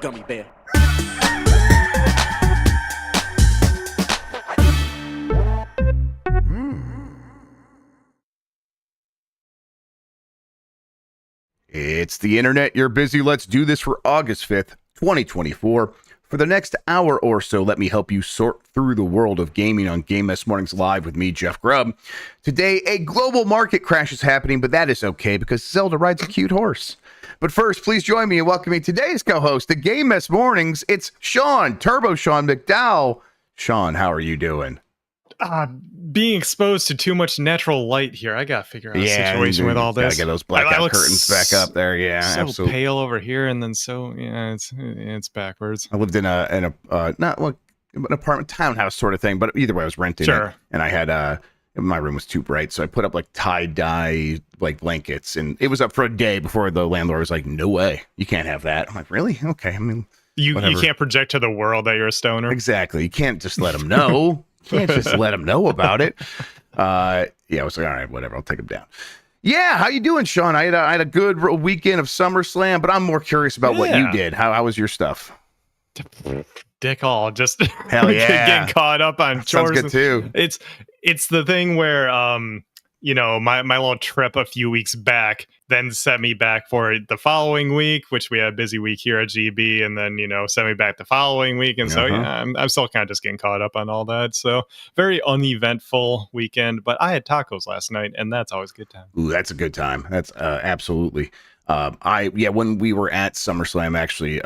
gummy bear. It's the internet. You're busy. Let's do this for August 5th, 2024. For the next hour or so, let me help you sort through the world of gaming on Game Mess Mornings Live with me, Jeff Grubb. Today, a global market crash is happening, but that is okay because Zelda rides a cute horse. But first, please join me in welcoming today's co-host to Game Mess Mornings. It's Sean, TurboShawn McDowell. Sean, how are you doing? Being exposed to too much natural light here. I gotta figure out a situation with all this. Gotta get those blackout curtains back up there. Yeah, so absolutely. Pale over here, and then it's backwards. I lived in an apartment townhouse sort of thing, but either way, I was renting it, and I had my room was too bright, so I put up like tie-dye like blankets, and it was up for a day before the landlord was like, "No way, you can't have that." I'm like, "Really? Okay." I mean, you can't project to the world that you're a stoner. Exactly. You can't just let them know. Can't just let them know about it. I was like, all right, whatever, I'll take them down. Yeah, how you doing, Sean? I had a good weekend of SummerSlam, but I'm more curious about what you did. How was your stuff? Dick all, just hell yeah, getting caught up on chores. Sounds good too. It's the thing where my little trip a few weeks back then sent me back for the following week, which we had a busy week here at GB, and then sent me back the following week, and so I'm still kind of just getting caught up on all that. So very uneventful weekend, but I had tacos last night, and that's always a good time. Ooh, that's a good time. That's absolutely. When we were at SummerSlam, actually,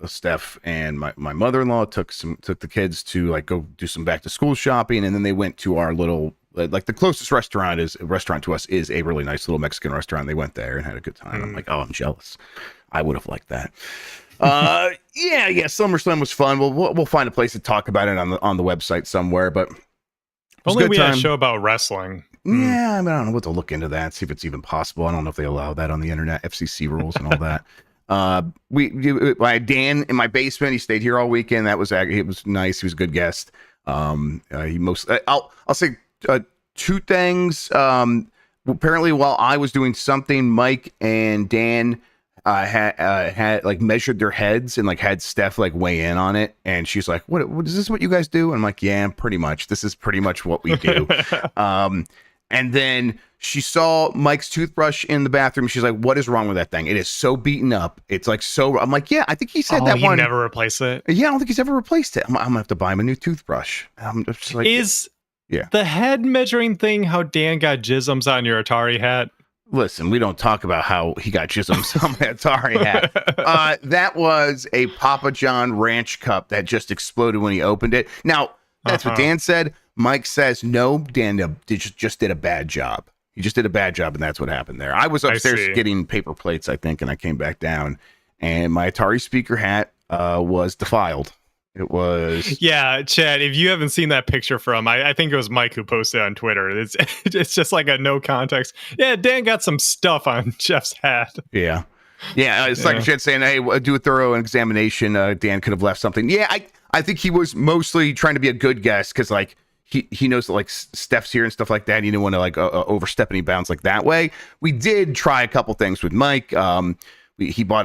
Steph and my mother-in-law took the kids to like go do some back to school shopping, and then they went to our little. Like the closest restaurant to us is a really nice little Mexican restaurant. They went there and had a good time. I'm like, oh, I'm jealous. I would have liked that. SummerSlam was fun. We'll find a place to talk about it on the website somewhere. But only we had a show about wrestling. Yeah, I mean, I don't know what to look into that. See if it's even possible. I don't know if they allow that on the internet, FCC rules and all that. I had Dan in my basement. He stayed here all weekend. It was nice. He was a good guest. I'll say. Two things. Apparently, while I was doing something, Mike and Dan had like measured their heads and like had Steph like weigh in on it. And she's like, "What is this? What you guys do?" And I'm like, "Yeah, pretty much. This is pretty much what we do." And then she saw Mike's toothbrush in the bathroom. She's like, "What is wrong with that thing? It is so beaten up. It's like so." I'm like, "Yeah, I think he said that one. Never replace it." Yeah, I don't think he's ever replaced it. I'm gonna have to buy him a new toothbrush. I'm just like, the head measuring thing how Dan got jisms on your Atari hat? Listen, we don't talk about how he got jisms on my Atari hat. That was a Papa John Ranch cup that just exploded when he opened it. Now, that's what Dan said. Mike says, no, Dan just did a bad job. He just did a bad job, and that's what happened there. I was upstairs getting paper plates, I think, and I came back down, and my Atari speaker hat was defiled. It was. Yeah, Chad, if you haven't seen that picture from, I think it was Mike who posted on Twitter. It's just like a no context. Yeah, Dan got some stuff on Jeff's hat. Yeah. It's like Chad saying, hey, do a thorough examination. Dan could have left something. Yeah, I think he was mostly trying to be a good guest because like he knows that like Steph's here and stuff like that. And he didn't want to like overstep any bounds like that way. We did try a couple things with Mike. He bought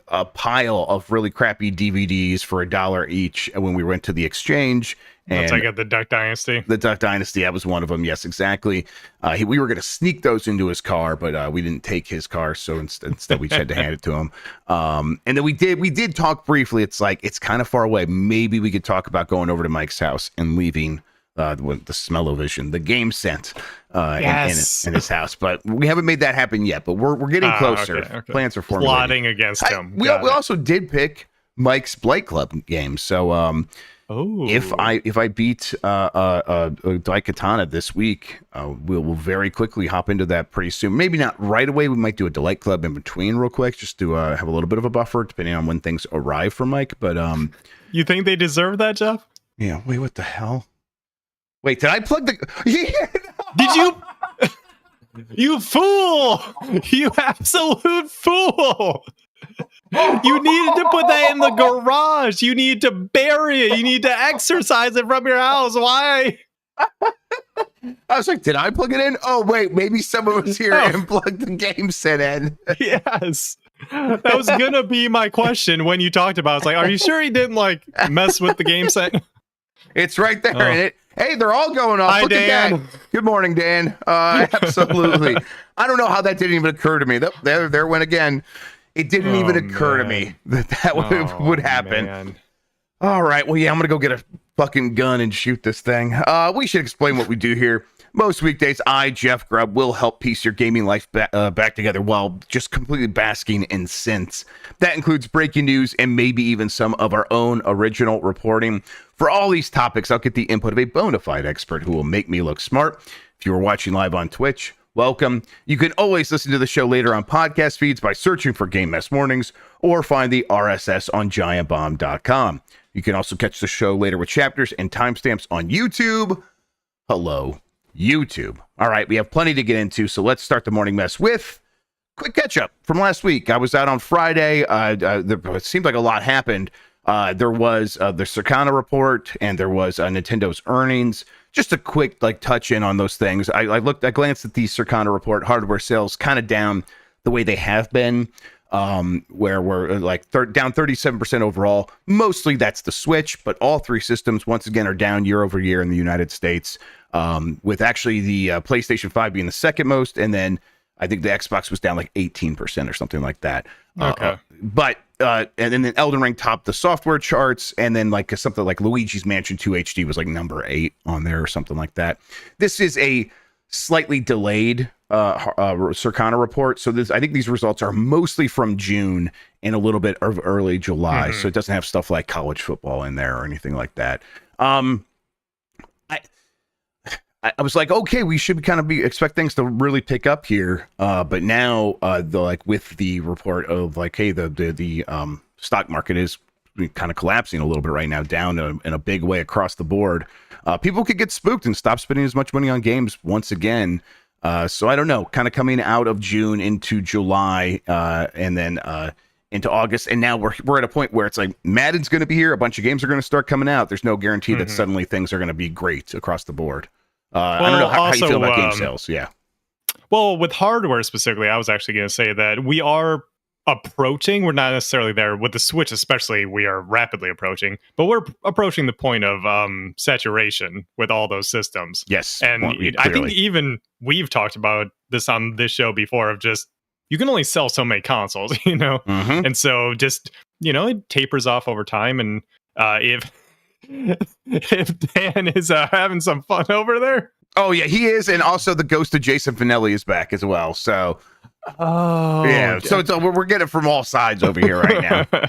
a pile of really crappy DVDs for $1 each when we went to the exchange. And I got the Duck Dynasty. The Duck Dynasty, that was one of them. Yes, exactly. We were going to sneak those into his car, but we didn't take his car, so instead we just had to hand it to him. And then we did talk briefly. It's like it's kind of far away. Maybe we could talk about going over to Mike's house and leaving the smell-o-vision, the game scent in his house, but we haven't made that happen yet. But we're getting closer. Okay. Plans are formulating. Plotting against him. We also did pick Mike's Blight Club game. So if I beat Daikatana this week, we'll very quickly hop into that pretty soon. Maybe not right away. We might do a Delight Club in between real quick, just to have a little bit of a buffer, depending on when things arrive for Mike. But you think they deserve that, Jeff? Yeah. Wait, what the hell? Wait, did I plug the... Did you... You fool! You absolute fool! You needed to put that in the garage. You need to bury it. You need to exercise it from your house. Why? I was like, did I plug it in? Oh, wait, maybe someone was here and plugged the game set in. Yes. That was gonna be my question when you talked about it. It's like, are you sure he didn't like mess with the game set? It's right there. And hey, they're all going off. Hi, Look Dan. at that. Good morning, Dan. Absolutely. I don't know how that didn't even occur to me. There went again. It didn't even occur to me that would happen. Man. All right. Well, yeah, I'm going to go get a fucking gun and shoot this thing. We should explain what we do here. Most weekdays, I, Jeff Grubb, will help piece your gaming life back together while just completely basking in synths. That includes breaking news and maybe even some of our own original reporting. For all these topics, I'll get the input of a bona fide expert who will make me look smart. If you are watching live on Twitch, welcome. You can always listen to the show later on podcast feeds by searching for Game Mess Mornings or find the RSS on giantbomb.com. You can also catch the show later with chapters and timestamps on YouTube. Hello, YouTube. All right, we have plenty to get into, so let's start the morning mess with quick catch-up from last week. I was out on Friday. It seemed like a lot happened. There was the Circana report, and there was Nintendo's earnings. Just a quick touch in on those things. I glanced at the Circana report. Hardware sales kind of down the way they have been, where we're down 37% overall. Mostly that's the Switch, but all three systems once again are down year over year in the United States, with actually the PlayStation 5 being the second most, and then I think the Xbox was down 18% or something like that. Okay. And then Elden Ring topped the software charts, and then something like Luigi's Mansion 2 HD was number 8 on there or something like that. This is a slightly delayed Circana report, so I think these results are mostly from June and a little bit of early July, so it doesn't have stuff like college football in there or anything like that. I was like, okay, we should kind of expect things to really pick up here, but now with the report of hey, the stock market is kind of collapsing a little bit right now, down in a big way across the board. People could get spooked and stop spending as much money on games once again. So I don't know, kind of coming out of June into July, and then into August, and now we're at a point where it's like Madden's going to be here, a bunch of games are going to start coming out. There's no guarantee that suddenly things are going to be great across the board. I don't know how you feel about game sales. Yeah. Well, with hardware specifically, I was actually going to say that we are approaching. We're not necessarily there with the Switch, especially. We are rapidly approaching, but we're approaching the point of saturation with all those systems. Yes, and I think even we've talked about this on this show before. Of just you can only sell so many consoles, and so just it tapers off over time. And if Dan is having some fun over there. Oh yeah, he is, and also the ghost of Jason Finelli is back as well. So, yeah, so we're getting it from all sides over here right now.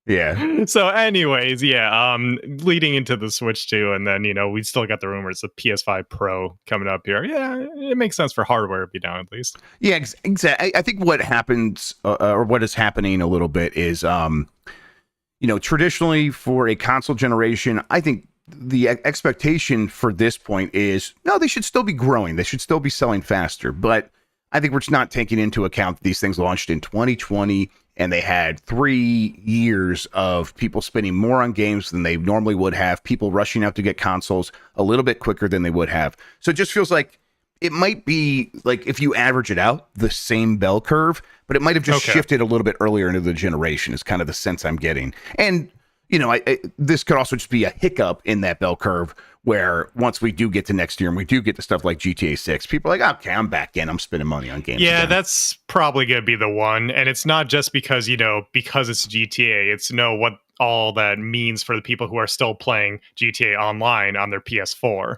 Yeah. So, anyways, leading into the Switch 2, and then we still got the rumors of PS5 Pro coming up here. Yeah, it makes sense for hardware to be down at least. Yeah, exactly. I think what happens, or what is happening a little bit, is traditionally for a console generation, I think the expectation for this point is, no, they should still be growing. They should still be selling faster. But I think we're just not taking into account that these things launched in 2020, and they had 3 years of people spending more on games than they normally would have, people rushing out to get consoles a little bit quicker than they would have. So it just feels like it might be, if you average it out, the same bell curve, but it might have just shifted a little bit earlier into the generation is kind of the sense I'm getting. And, this could also just be a hiccup in that bell curve where once we do get to next year and we do get to stuff like GTA 6, people are like, okay, I'm back in. I'm spending money on games. Yeah, again. That's probably going to be the one. And it's not just because, because it's GTA. It's what all that means for the people who are still playing GTA Online on their PS4.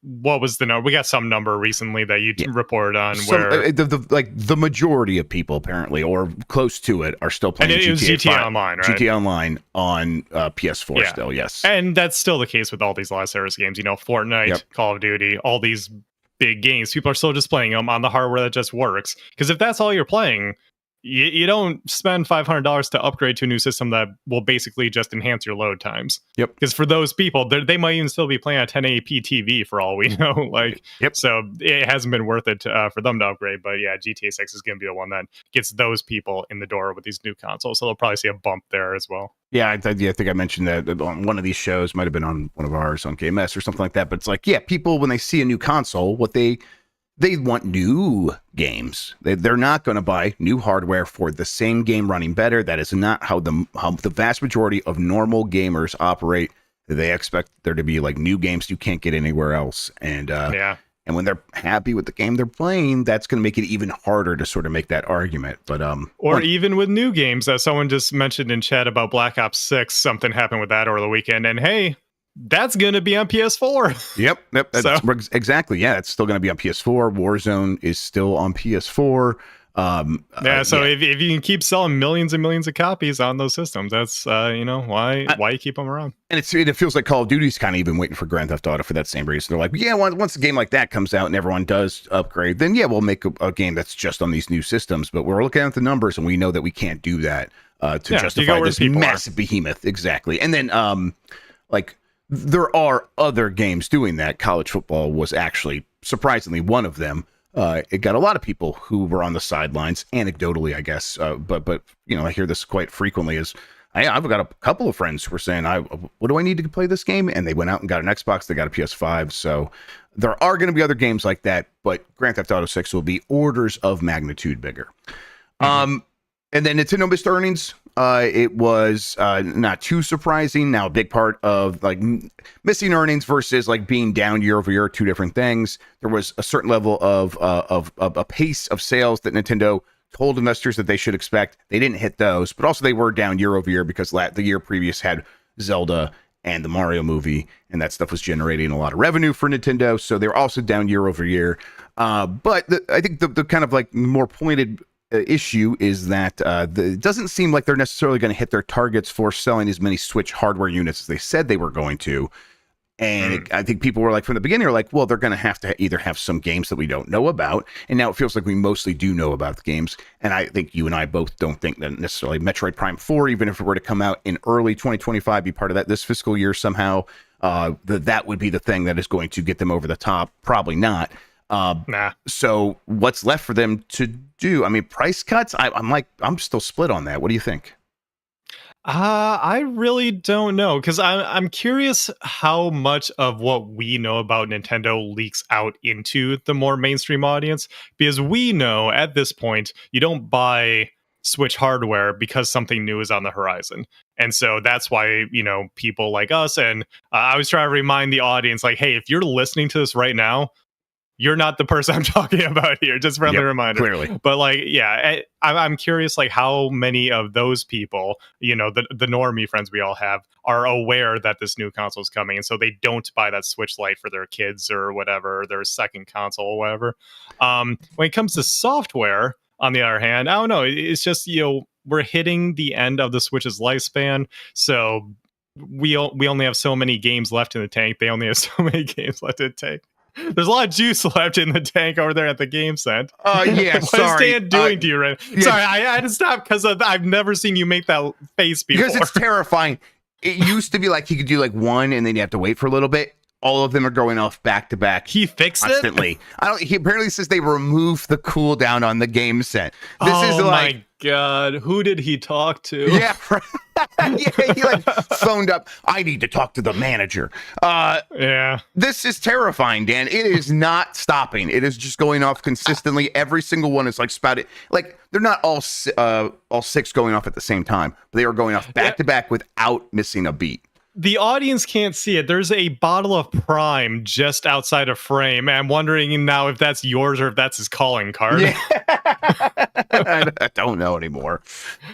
What was the number? We got some number recently that you reported on where the majority of people apparently, or close to it, are still playing GTA Online, right? GTA Online on PS4 still, yes. And that's still the case with all these last service games. Fortnite, Call of Duty, all these big games. People are still just playing them on the hardware that just works. Because if that's all you're playing, you don't spend $500 to upgrade to a new system that will basically just enhance your load times. Yep. Because for those people, they might even still be playing a 1080p TV for all we know. So it hasn't been worth it for them to upgrade. But yeah, GTA 6 is going to be the one that gets those people in the door with these new consoles. So they'll probably see a bump there as well. Yeah, I think I mentioned that on one of these shows, might have been on one of ours on GameS or something like that. But it's people, when they see a new console, what they they want new games. They're not going to buy new hardware for the same game running better. That is not how the vast majority of normal gamers operate. They expect there to be like new games you can't get anywhere else. And and when they're happy with the game they're playing, that's going to make it even harder to sort of make that argument. But even with new games, as someone just mentioned in chat about Black Ops 6, something happened with that over the weekend. And hey, that's going to be on PS4. Yep. Exactly. Yeah, it's still going to be on PS4. Warzone is still on PS4. If you can keep selling millions and millions of copies on those systems, that's why you keep them around. And it feels like Call of Duty's kind of even waiting for Grand Theft Auto for that same reason. They're like, yeah, once a game like that comes out and everyone does upgrade, then yeah, we'll make a game that's just on these new systems. But we're looking at the numbers and we know that we can't do that to justify this massive behemoth. Exactly. And then there are other games doing that. College football was actually surprisingly one of them. It got a lot of people who were on the sidelines, anecdotally, I guess. But I hear this quite frequently. I've got a couple of friends who were saying, "What do I need to play this game?" And they went out and got an Xbox. They got a PS5. So there are going to be other games like that, but Grand Theft Auto 6 will be orders of magnitude bigger. Mm-hmm. And then Nintendo missed earnings. It was not too surprising. Now, a big part of like missing earnings versus like being down year over year, two different things. There was a certain level of a pace of sales that Nintendo told investors that they should expect. They didn't hit those, but also they were down year over year because the year previous had Zelda and the Mario movie, and that stuff was generating a lot of revenue for Nintendo. So they were also down year over year. But I think the kind of like more pointed issue is that it doesn't seem like they're necessarily going to hit their targets for selling as many Switch hardware units as they said they were going to. And I think people were like, from the beginning, are like, well, they're going to have to either have some games that we don't know about. And now it feels like we mostly do know about the games. And I think you and I both don't think that necessarily Metroid Prime 4, even if it were to come out in early 2025, be part of that this fiscal year somehow, that would be the thing that is going to get them over the top. Probably not. Nah. So what's left for them to do? I mean, price cuts? I'm still split on that. What do you think? I really don't know, because I'm curious how much of what we know about Nintendo leaks out into the more mainstream audience, because we know at this point you don't buy Switch hardware because something new is on the horizon. And so that's why, people like us, and I always try to remind the audience, like, hey, if you're listening to this right now, you're not the person I'm talking about here. Just friendly reminder. Clearly. But I'm curious, like, how many of those people, the normie friends we all have, are aware that this new console is coming, and so they don't buy that Switch Lite for their kids or whatever, their second console or whatever. When it comes to software, on the other hand, I don't know. It's just, we're hitting the end of the Switch's lifespan, so we only have so many games left in the tank. They only have so many games left in the tank. There's a lot of juice left in the tank over there at the game cent. Yeah, what sorry. is Dan doing to you right now? Yeah. Sorry, I had to stop because I've never seen you make that face before. Because it's terrifying. It used to be like he could do like one and then you have to wait for a little bit. All of them are going off back to back. He fixed constantly. He apparently says they removed the cooldown on the game set. This is like, my God, who did he talk to? Yeah, yeah, he like phoned up. I need to talk to the manager. Yeah, this is terrifying, Dan. It is not stopping. It is just going off consistently. Every single one is like spouted. Like they're not all six going off at the same time, but they are going off back to back without missing a beat. The audience can't see it. There's a bottle of Prime just outside of frame. I'm wondering now if that's yours or if that's his calling card. Yeah. I don't know anymore.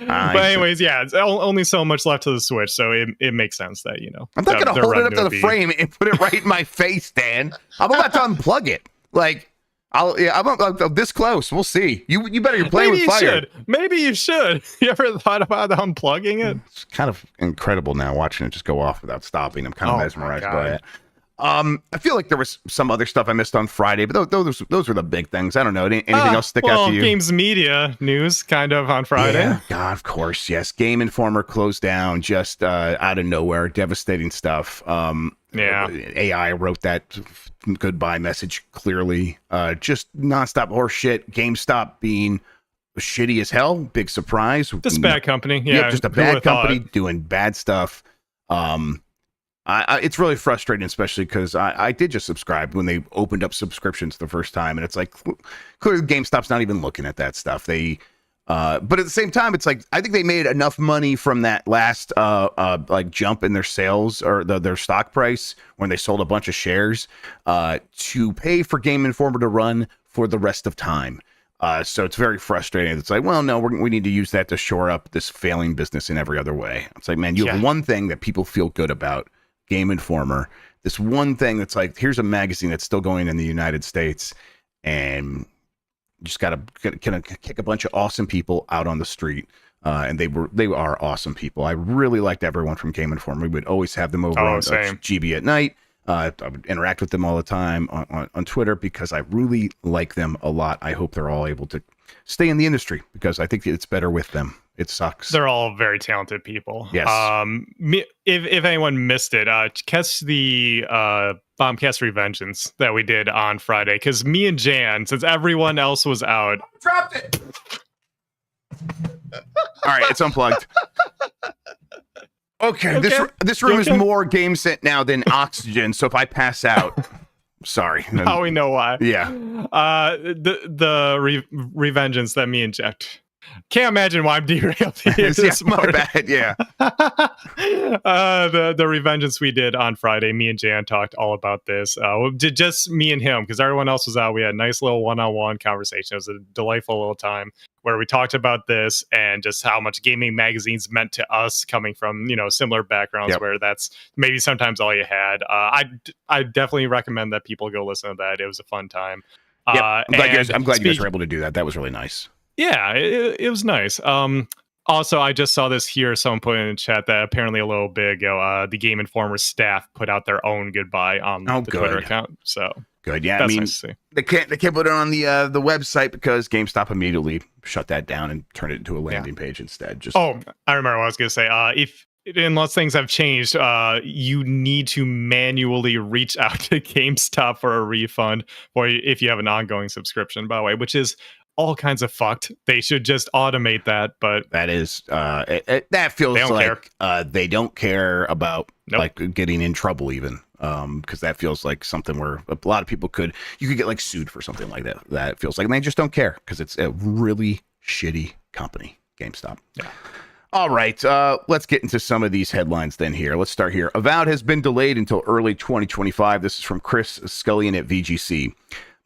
But anyways, it's only so much left to the Switch, so it makes sense that, I'm not going to hold it up to the frame and put it right in my face, Dan. I'm about to unplug it. Like, I'm this close. We'll see. You better. You're playing with fire. Maybe you should. You ever thought about unplugging it? It's kind of incredible now watching it just go off without stopping. I'm kind of mesmerized by it. I feel like there was some other stuff I missed on Friday, but those were the big things. I don't know. Anything else stick out to you? Games media news kind of on Friday. Yeah, God, of course. Yes. Game Informer closed down just out of nowhere. Devastating stuff. AI wrote that goodbye message clearly. Just nonstop horse shit. GameStop being shitty as hell. Big surprise. Just bad company. Yeah, just a bad company doing bad stuff. It's really frustrating, especially because I did just subscribe when they opened up subscriptions the first time, and it's like clearly GameStop's not even looking at that stuff. But at the same time, it's like I think they made enough money from that last like jump in their sales or their stock price when they sold a bunch of shares to pay for Game Informer to run for the rest of time. So it's very frustrating. It's like, well, no, we need to use that to shore up this failing business in every other way. It's like, man, you have one thing that people feel good about, Game Informer. This one thing that's like, here's a magazine that's still going in the United States, and you just gotta kick a bunch of awesome people out on the street. And they are awesome people. I really liked everyone from Game Informer. We would always have them over on GB at night. I would interact with them all the time on Twitter because I really like them a lot. I hope they're all able to stay in the industry because I think it's better with them. It sucks. They're all very talented people. Yes. If anyone missed it, catch the Bombcast Revengeance that we did on Friday, because me and Jan, since everyone else was out, dropped it. All right, it's unplugged. Okay, this room is more game set now than oxygen. So if I pass out, sorry. Now we know why. Yeah. The Revengeance that me inject. Can't imagine why I'm derailed here this morning. My bad, yeah. The Revengeance we did on Friday, me and Jan talked all about this. Just me and him, because everyone else was out. We had a nice little one-on-one conversation. It was a delightful little time where we talked about this and just how much gaming magazines meant to us, coming from similar backgrounds, where that's maybe sometimes all you had. I definitely recommend that people go listen to that. It was a fun time. Yep. I'm glad you guys were able to do that. That was really nice. Yeah, it was nice. Also, I just saw this here. Someone put in the chat that apparently a little bit ago, the Game Informer staff put out their own goodbye on the Twitter account. So good, yeah. That's I mean, nice to see. They can't put it on the website because GameStop immediately shut that down and turned it into a landing page instead. I remember what I was going to say. Unless things have changed, you need to manually reach out to GameStop for a refund, or if you have an ongoing subscription, by the way, which is all kinds of fucked. They should just automate that, but that is that feels like they don't care about like getting in trouble even, because that feels like something where a lot of people could get like sued for something like that. That feels like, and they just don't care because it's a really shitty company, GameStop. Yeah. All right, let's get into some of these headlines then here. Let's start here. Avowed has been delayed until early 2025. This is from Chris Scullion at VGC.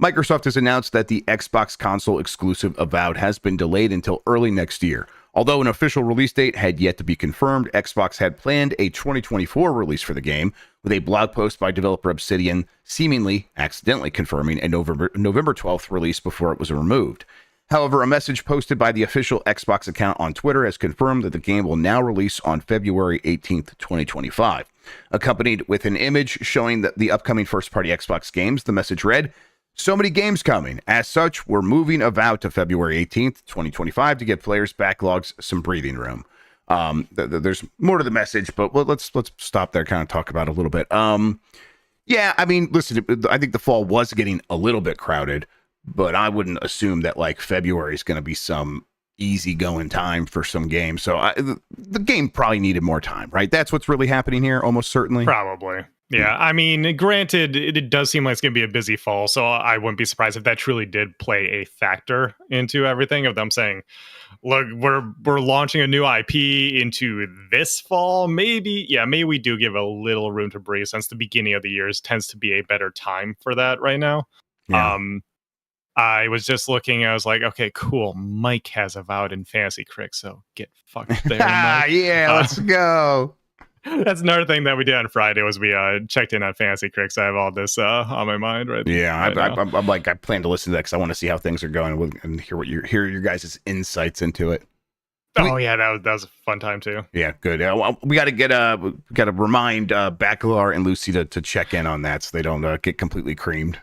Microsoft has announced that the Xbox console exclusive Avowed has been delayed until early next year. Although an official release date had yet to be confirmed, Xbox had planned a 2024 release for the game, with a blog post by developer Obsidian seemingly accidentally confirming a November 12th release before it was removed. However, a message posted by the official Xbox account on Twitter has confirmed that the game will now release on February 18th, 2025. Accompanied with an image showing the upcoming first-party Xbox games, the message read, "So many games coming. As such, we're moving Avowed to February 18th, 2025 to give players' backlogs some breathing room." There's more to the message, but let's stop there, kind of talk about it a little bit. Yeah, I mean, listen, I think the fall was getting a little bit crowded, but I wouldn't assume that like February is going to be some easygoing time for some games. So the game probably needed more time, right? That's what's really happening here, almost certainly. Probably. Yeah, I mean, granted, it does seem like it's going to be a busy fall, so I wouldn't be surprised if that truly did play a factor into everything, of them saying, look, we're launching a new IP into this fall. Maybe we do give a little room to breathe, since the beginning of the year tends to be a better time for that right now. Yeah. I was just looking, I was like, okay, cool. Mike has Avowed in Fantasy Crick, so get fucked there, Mike. Yeah, let's go. That's another thing that we did on Friday, was we checked in on Fantasy Cricks. I have all this on my mind right now. I'm like, I plan to listen to that because I want to see how things are going and hear your guys' insights into it. Yeah, that was a fun time too. Yeah, good. We got to remind Bacalar and Lucy to check in on that so they don't get completely creamed.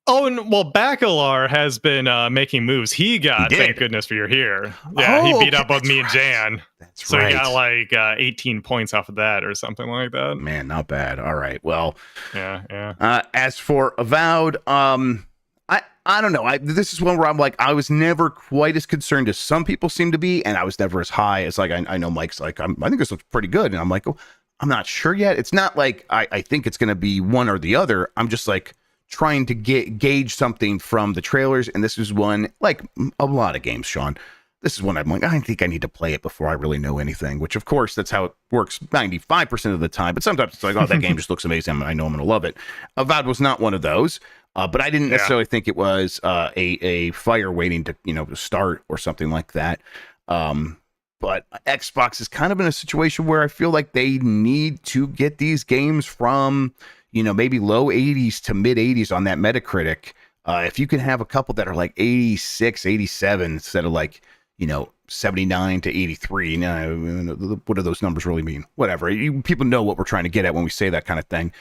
Oh, and well, Bacalar has been making moves. He thank goodness for you're here. Yeah, he beat up with me and Jan. That's so right. So he got like 18 points off of that or something like that. Man, not bad. All right. Well, yeah. As for Avowed, I don't know. This is one where I'm like, I was never quite as concerned as some people seem to be, and I was never as high as like I know Mike's like, I think this looks pretty good, and I'm like, oh, I'm not sure yet. It's not like I think it's going to be one or the other. I'm just like trying to gauge something from the trailers. And this is one, like a lot of games, Sean. This is one I'm like, I think I need to play it before I really know anything, which of course that's how it works 95% of the time. But sometimes it's like, oh, that game just looks amazing. I know I'm going to love it. Avowed was not one of those. But I didn't necessarily think it was a fire waiting to, to start or something like that. But Xbox is kind of in a situation where I feel like they need to get these games from, maybe low 80s to mid 80s on that Metacritic. If you can have a couple that are like 86, 87 instead of like, 79 to 83. What do those numbers really mean? Whatever. People know what we're trying to get at when we say that kind of thing.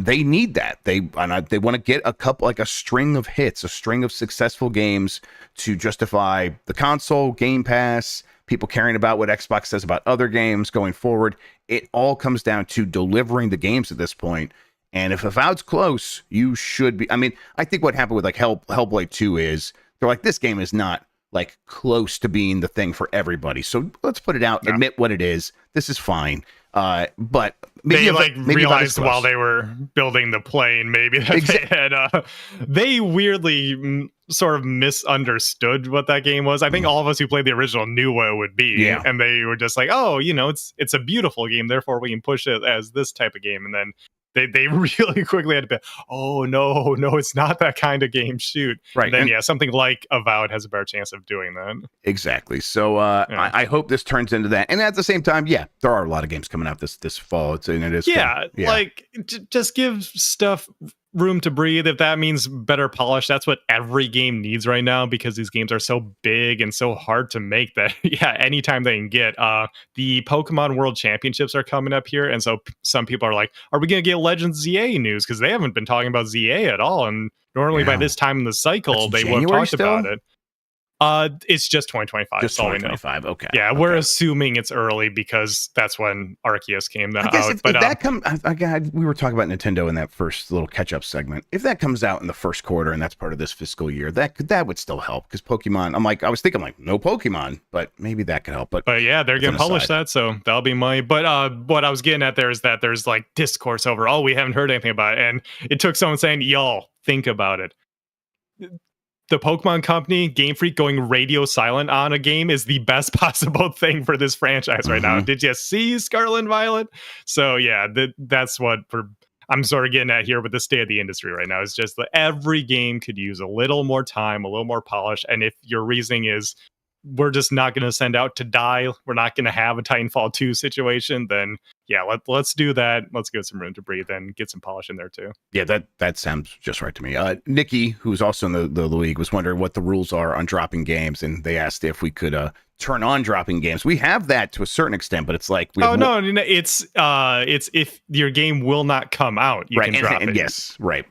They need that. They want to get a couple, like a string of hits, a string of successful games to justify the console, Game Pass, people caring about what Xbox says about other games going forward. It all comes down to delivering the games at this point. And if Avowed's close, you should be. I mean, I think what happened with like Hellblade 2 is they're like, this game is not like close to being the thing for everybody. So let's put it out, admit what it is. This is fine. But maybe they realized while they were building the plane, maybe that they weirdly sort of misunderstood what that game was. I think all of us who played the original knew what it would be, and they were just like, "Oh, it's a beautiful game, therefore we can push it as this type of game." And then they really quickly had to be, oh no, it's not that kind of game. Shoot, right? And then something like Avowed has a better chance of doing that. Exactly. So I hope this turns into that. And at the same time, there are a lot of games coming out this fall. Like just give stuff room to breathe. If that means better polish, that's what every game needs right now, because these games are so big and so hard to make that anytime they can get the Pokemon World Championships are coming up here, and so some people are like, are we gonna get Legends ZA news, because they haven't been talking about ZA at all, and normally by this time in the cycle they would have talked about it. It's just 2025. Just 2025. Okay. Yeah, we're assuming it's early because that's when Arceus came out. If that comes, we were talking about Nintendo in that first little catch-up segment. If that comes out in the first quarter and that's part of this fiscal year, that would still help, because Pokemon. I was thinking no Pokemon, but maybe that could help. But yeah, they're gonna publish that, so that'll be my. But what I was getting at there is that there's like discourse over, we haven't heard anything about it, and it took someone saying, "Y'all think about it." The Pokemon Company, Game Freak, going radio silent on a game is the best possible thing for this franchise right now. Did you see Scarlet and Violet? So that's what I'm sort of getting at here with the state of the industry right now. Is just that every game could use a little more time, a little more polish. And if your reasoning is we're just not going to send out to die, we're not going to have a Titanfall 2 situation, then let's do that. Let's give some room to breathe and get some polish in there too. Yeah, that sounds just right to me. Nikki, who's also in the league, was wondering what the rules are on dropping games, and they asked if we could turn on dropping games. We have that to a certain extent, but it's like it's if your game will not come out, you can drop it. Yes, right.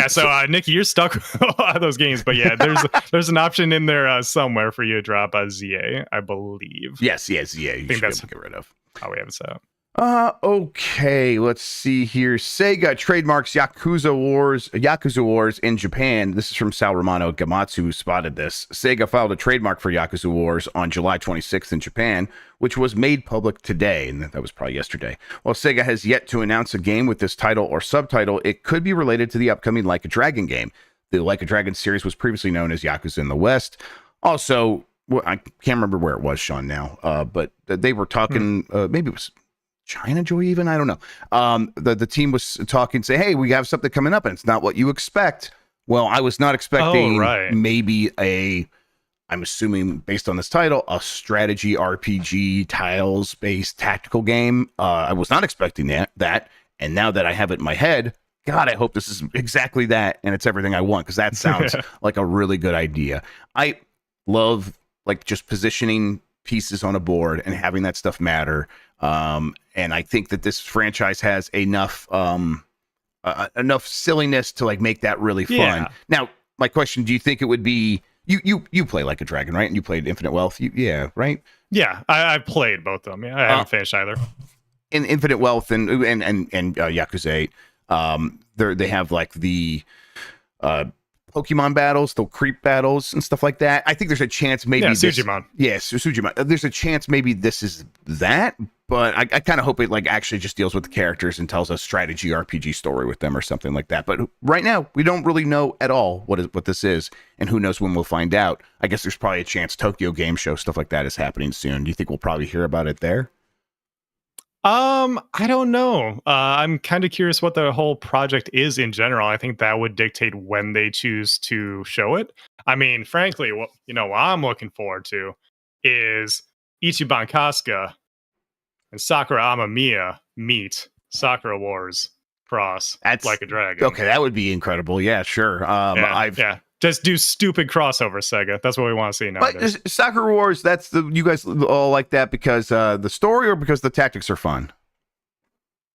So Nikki, you're stuck with a lot of those games, but there's an option in there somewhere for you to drop a ZA, I believe. Yes, ZA. I think that's get rid of. How we have it set up. Okay, let's see here. Sega trademarks Yakuza Wars in Japan. This is from Sal Romano Gamatsu, who spotted this. Sega filed a trademark for Yakuza Wars on July 26th in Japan, which was made public today, and that was probably yesterday. While Sega has yet to announce a game with this title or subtitle, it could be related to the upcoming Like a Dragon game. The Like a Dragon series was previously known as Yakuza in the West. Also, I can't remember where it was, Sean, now, but they were talking, maybe it was China Joy even, I don't know. The team was talking, say, hey, we have something coming up and it's not what you expect. Well, I was not expecting maybe I'm assuming based on this title, a strategy RPG tiles based tactical game. I was not expecting that. And now that I have it in my head, God, I hope this is exactly that. And it's everything I want, because that sounds like a really good idea. I love like just positioning pieces on a board and having that stuff matter. And I think that this franchise has enough silliness to like make that really fun. Yeah. Now, my question: do you think it would be you play Like a Dragon, right? And you played Infinite Wealth, right? Yeah, I played both of them. Yeah, I haven't finished either. In Infinite Wealth and Yakuza 8, they have like the Pokemon battles, the creep battles and stuff like that. I think there's a chance maybe Sujimon. Yes, Sujimon. There's a chance maybe this is that, but I kind of hope it like actually just deals with the characters and tells a strategy RPG story with them or something like that. But right now, we don't really know at all what this is, and who knows when we'll find out. I guess there's probably a chance Tokyo Game Show stuff like that is happening soon. Do you think we'll probably hear about it there? I don't know. I'm kind of curious what the whole project is in general. I think that would dictate when they choose to show it. I mean, frankly, what I'm looking forward to is Ichiban Kasuga and Sakura Amamiya meet Sakura Wars cross That's like a dragon. Okay, that would be incredible. Yeah, sure. Just do stupid crossover, Sega. That's what we want to see nowadays. But Sakura Wars, you guys all like that because the story or because the tactics are fun?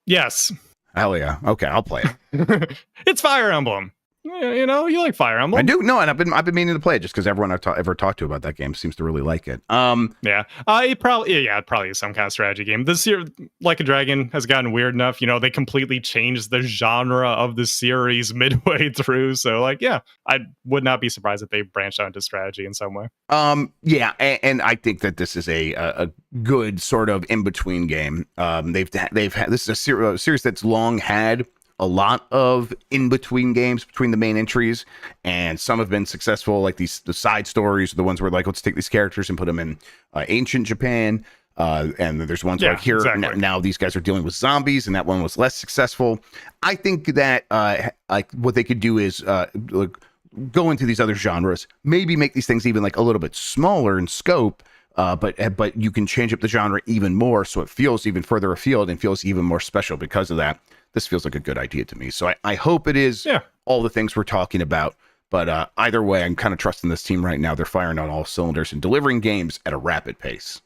Yes. Hell yeah. Okay, I'll play it. It's Fire Emblem. You like Fire Emblem. I do. No, and I've been meaning to play it just because everyone I've ever talked to about that game seems to really like it. It probably is some kind of strategy game. This year, Like a Dragon has gotten weird enough. They completely changed the genre of the series midway through. So, I would not be surprised if they branched out into strategy in some way. And I think that this is a good sort of in between game. They've had this is a series that's long had a lot of in-between games between the main entries, and some have been successful, like the side stories, the ones where let's take these characters and put them in ancient Japan, and there's ones like here exactly. Now these guys are dealing with zombies, and that one was less successful. I think that what they could do is go into these other genres, maybe make these things even a little bit smaller in scope, but you can change up the genre even more so it feels even further afield and feels even more special because of that. This feels like a good idea to me. So I hope it is all the things we're talking about. But either way, I'm kind of trusting this team right now. They're firing on all cylinders and delivering games at a rapid pace.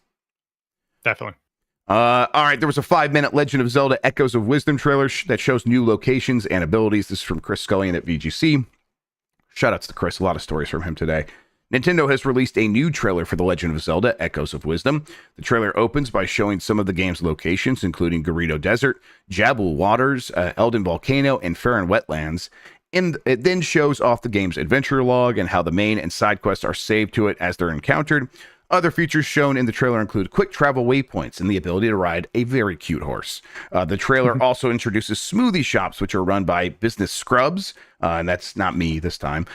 Definitely. All right, there was a 5-minute Legend of Zelda Echoes of Wisdom trailer that shows new locations and abilities. This is from Chris Scullion at VGC. Shoutouts to Chris. A lot of stories from him today. Nintendo has released a new trailer for The Legend of Zelda Echoes of Wisdom. The trailer opens by showing some of the game's locations, including Gerudo Desert, Jabul Waters, Elden Volcano, and Farron Wetlands. And it then shows off the game's adventure log and how the main and side quests are saved to it as they're encountered. Other features shown in the trailer include quick travel waypoints and the ability to ride a very cute horse. The trailer also introduces smoothie shops, which are run by business scrubs, and that's not me this time.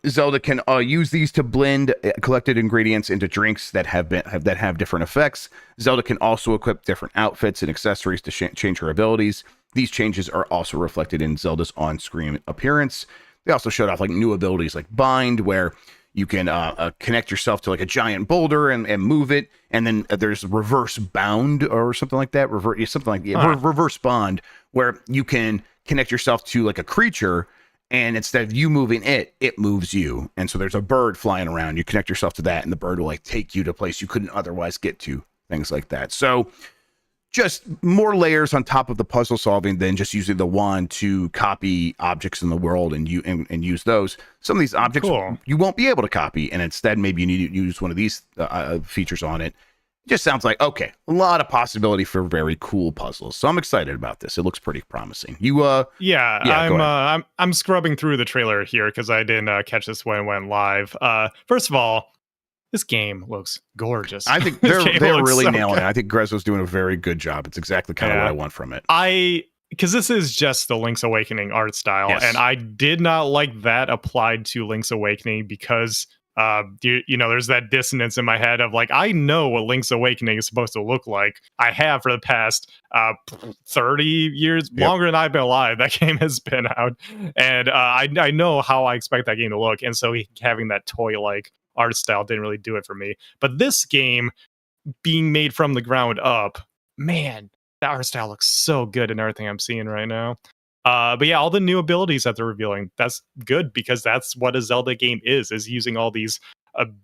Zelda can use these to blend collected ingredients into drinks that have different effects. Zelda can also equip different outfits and accessories to change her abilities. These changes are also reflected in Zelda's on-screen appearance. They also showed off new abilities like Bind, where you can connect yourself to a giant boulder and move it, and then there's reverse bound or something like that. Reverse bond, where you can connect yourself to a creature, and instead of you moving it moves you. And so there's a bird flying around. You connect yourself to that, and the bird will take you to a place you couldn't otherwise get to. Things like that. So just more layers on top of the puzzle solving than just using the wand to copy objects in the world and use those. Some of these objects you won't be able to copy, and instead maybe you need to use one of these features on it. It just sounds like a lot of possibility for very cool puzzles. So I'm excited about this. It looks pretty promising. I'm scrubbing through the trailer here because I didn't catch this when it went live. First of all, this game looks gorgeous. I think they're really nailing it. I think Grezzo's doing a very good job. It's exactly kind of what I want from it. Because this is just the Link's Awakening art style, and I did not like that applied to Link's Awakening because there's that dissonance in my head of I know what Link's Awakening is supposed to look like. I have for the past 30 years, longer than I've been alive. That game has been out, and I know how I expect that game to look, and so having that toy-like art style didn't really do it for me. But this game being made from the ground up, man, the art style looks so good in everything I'm seeing right now. But yeah, all the new abilities that they're revealing, that's good because that's what a Zelda game is using all these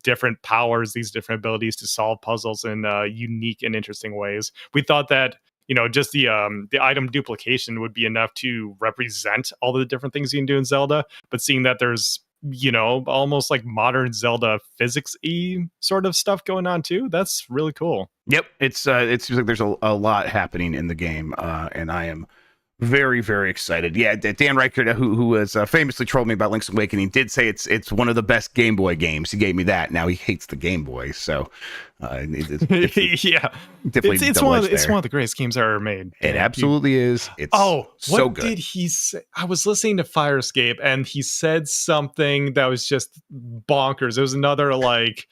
different powers, these different abilities to solve puzzles in unique and interesting ways. We thought that just the item duplication would be enough to represent all the different things you can do in Zelda, but seeing that there's almost modern Zelda physics-y sort of stuff going on too. That's really cool. Yep. It seems like there's a lot happening in the game. And I am Very, very excited. Yeah, Dan Reichert, who has famously trolled me about Link's Awakening, did say it's one of the best Game Boy games. He gave me that. Now he hates the Game Boy, so yeah, definitely it's one of the greatest games ever made. It absolutely is. It's so good. What did he say? I was listening to Firescape, and he said something that was just bonkers. It was another like.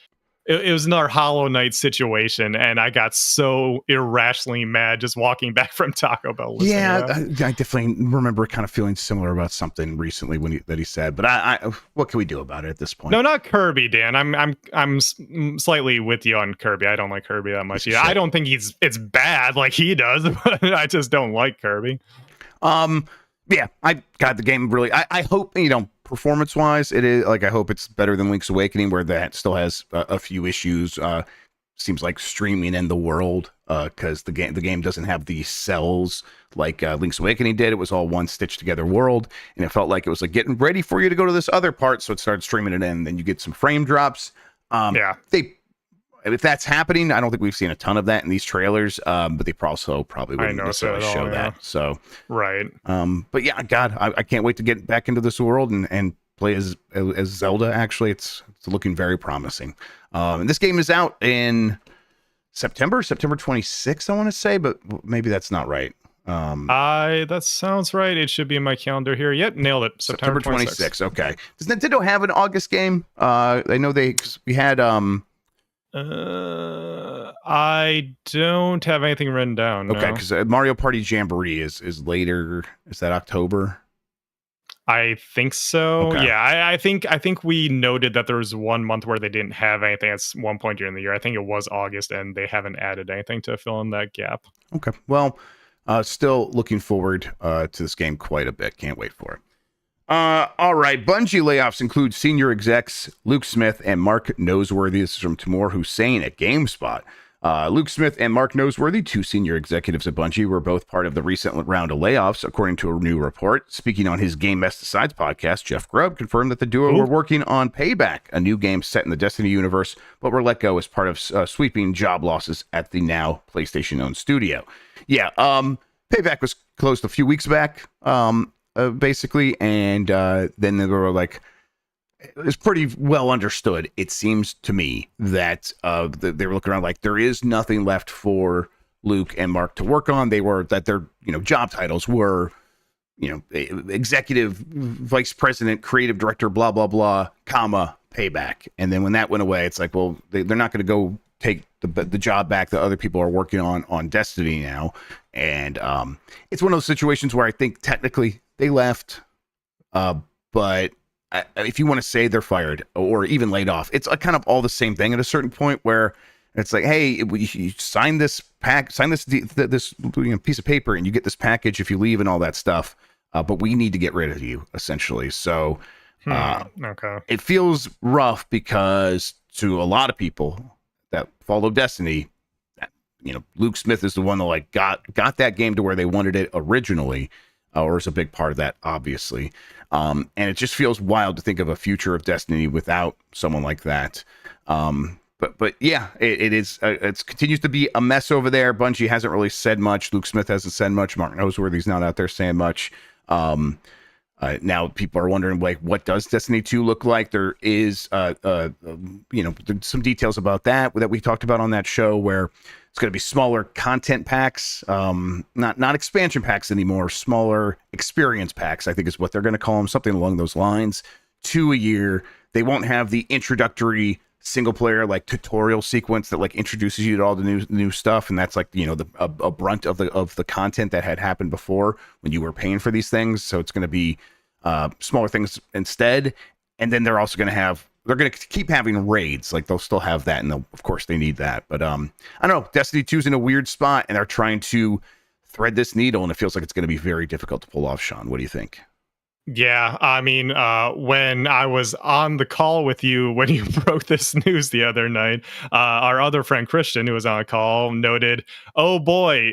It was another Hollow Knight situation, and I got so irrationally mad just walking back from Taco Bell. Yeah, I definitely remember kind of feeling similar about something recently that he said. But I what can we do about it at this point? No, not Kirby, Dan. I'm slightly with you on Kirby. I don't like Kirby that much. Yeah, I don't think it's bad like he does, but I just don't like Kirby. Yeah, I got the game really. I hope, performance wise, it is like, I hope it's better than Link's Awakening, where that still has a few issues. Seems like streaming in the world, because the game doesn't have the cells like Link's Awakening did. It was all one stitched together world, and it felt like it was like getting ready for you to go to this other part, so it started streaming it in. Then you get some frame drops. If that's happening, I don't think we've seen a ton of that in these trailers, but they also probably wouldn't necessarily show that. So, right. But yeah, God, I can't wait to get back into this world and play as Zelda. Actually, it's looking very promising. And this game is out in September 26th, I want to say, but maybe that's not right. That sounds right. It should be in my calendar here. Yep, nailed it. September 26th. Okay. Does Nintendo have an August game? I know we had I don't have anything written down. Okay, because Mario Party Jamboree is later. Is that October? I think so. Okay. Yeah, I think we noted that there was 1 month where they didn't have anything at one point during the year. I think it was August, and they haven't added anything to fill in that gap. Okay. Well, still looking forward to this game quite a bit. Can't wait for it. All right. Bungie layoffs include senior execs Luke Smith and Mark Noseworthy. This is from Timur Hussein at GameSpot. Luke Smith and Mark Noseworthy, two senior executives at Bungie, were both part of the recent round of layoffs, according to a new report. Speaking on his Game Mess Decides podcast, Jeff Grubb confirmed that the duo were working on Payback, a new game set in the Destiny universe, but were let go as part of sweeping job losses at the now PlayStation-owned studio. Yeah, Payback was closed a few weeks back, basically, and then they were like, it's pretty well understood, it seems to me, that they were looking around like there is nothing left for Luke and Mark to work on. Their job titles were executive vice president, creative director, blah blah blah, comma, Payback. And then when that went away, it's like, well, they're not going to go take the job back that other people are working on Destiny now. And it's one of those situations where I think technically they left, but if you want to say they're fired or even laid off, it's kind of all the same thing at a certain point where it's like, hey, you sign this piece of paper and you get this package if you leave and all that stuff. But we need to get rid of you, essentially. So okay. It feels rough because to a lot of people that follow Destiny, Luke Smith is the one that got that game to where they wanted it originally, or is a big part of that, obviously. And it just feels wild to think of a future of Destiny without someone like that. But yeah, it is. It continues to be a mess over there. Bungie hasn't really said much. Luke Smith hasn't said much. Mark Noseworthy's not out there saying much. Now people are wondering, what does Destiny 2 look like? There is, some details about that we talked about on that show, where it's going to be smaller content packs, not expansion packs anymore, smaller experience packs, I think is what they're going to call them, something along those lines. 2 a year. They won't have the introductory single player tutorial sequence that introduces you to all the new stuff, and that's a brunt of the content that had happened before when you were paying for these things. So it's going to be smaller things instead, and then they're also going to keep having raids. They'll still have that, and of course they need that. But I don't know. Destiny 2's in a weird spot, and they're trying to thread this needle, and it feels like it's going to be very difficult to pull off. Sean, what do you think? Yeah, I mean, when I was on the call with you when you broke this news the other night, our other friend Christian, who was on a call, noted, "Oh boy,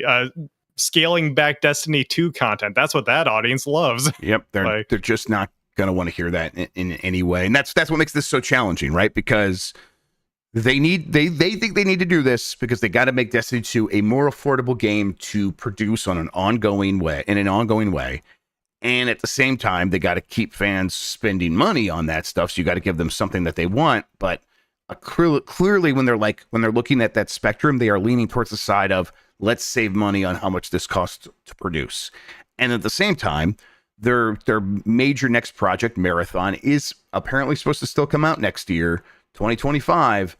scaling back Destiny 2 content. That's what that audience loves." Yep, they're just not going to want to hear that in any way, and that's what makes this so challenging, right? Because they think they need to do this because they got to make Destiny 2 a more affordable game to produce in an ongoing way. And at the same time, they got to keep fans spending money on that stuff. So you got to give them something that they want. But clearly, when they're looking at that spectrum, they are leaning towards the side of let's save money on how much this costs to produce. And at the same time, their major next project, Marathon, is apparently supposed to still come out next year, 2025.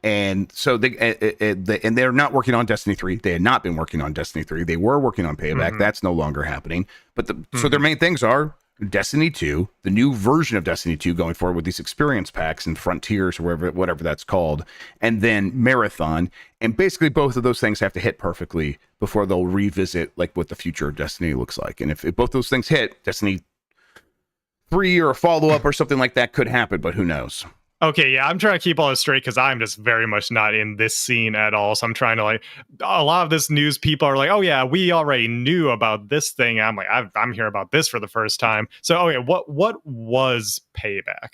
And so they're not working on Destiny 3. They had not been working on Destiny 3. They were working on Payback. Mm-hmm. That's no longer happening. But so their main things are Destiny 2, the new version of Destiny 2 going forward with these experience packs and Frontiers or whatever that's called, and then Marathon. And basically both of those things have to hit perfectly before they'll revisit like what the future of Destiny looks like. And if both those things hit, Destiny 3 or a follow-up or something like that could happen, but who knows? Okay, yeah, I'm trying to keep all this straight because I'm just very much not in this scene at all. So I'm trying to a lot of this news people are like, oh yeah, we already knew about this thing. I'm like, I'm hearing about this for the first time. So okay, what was Payback?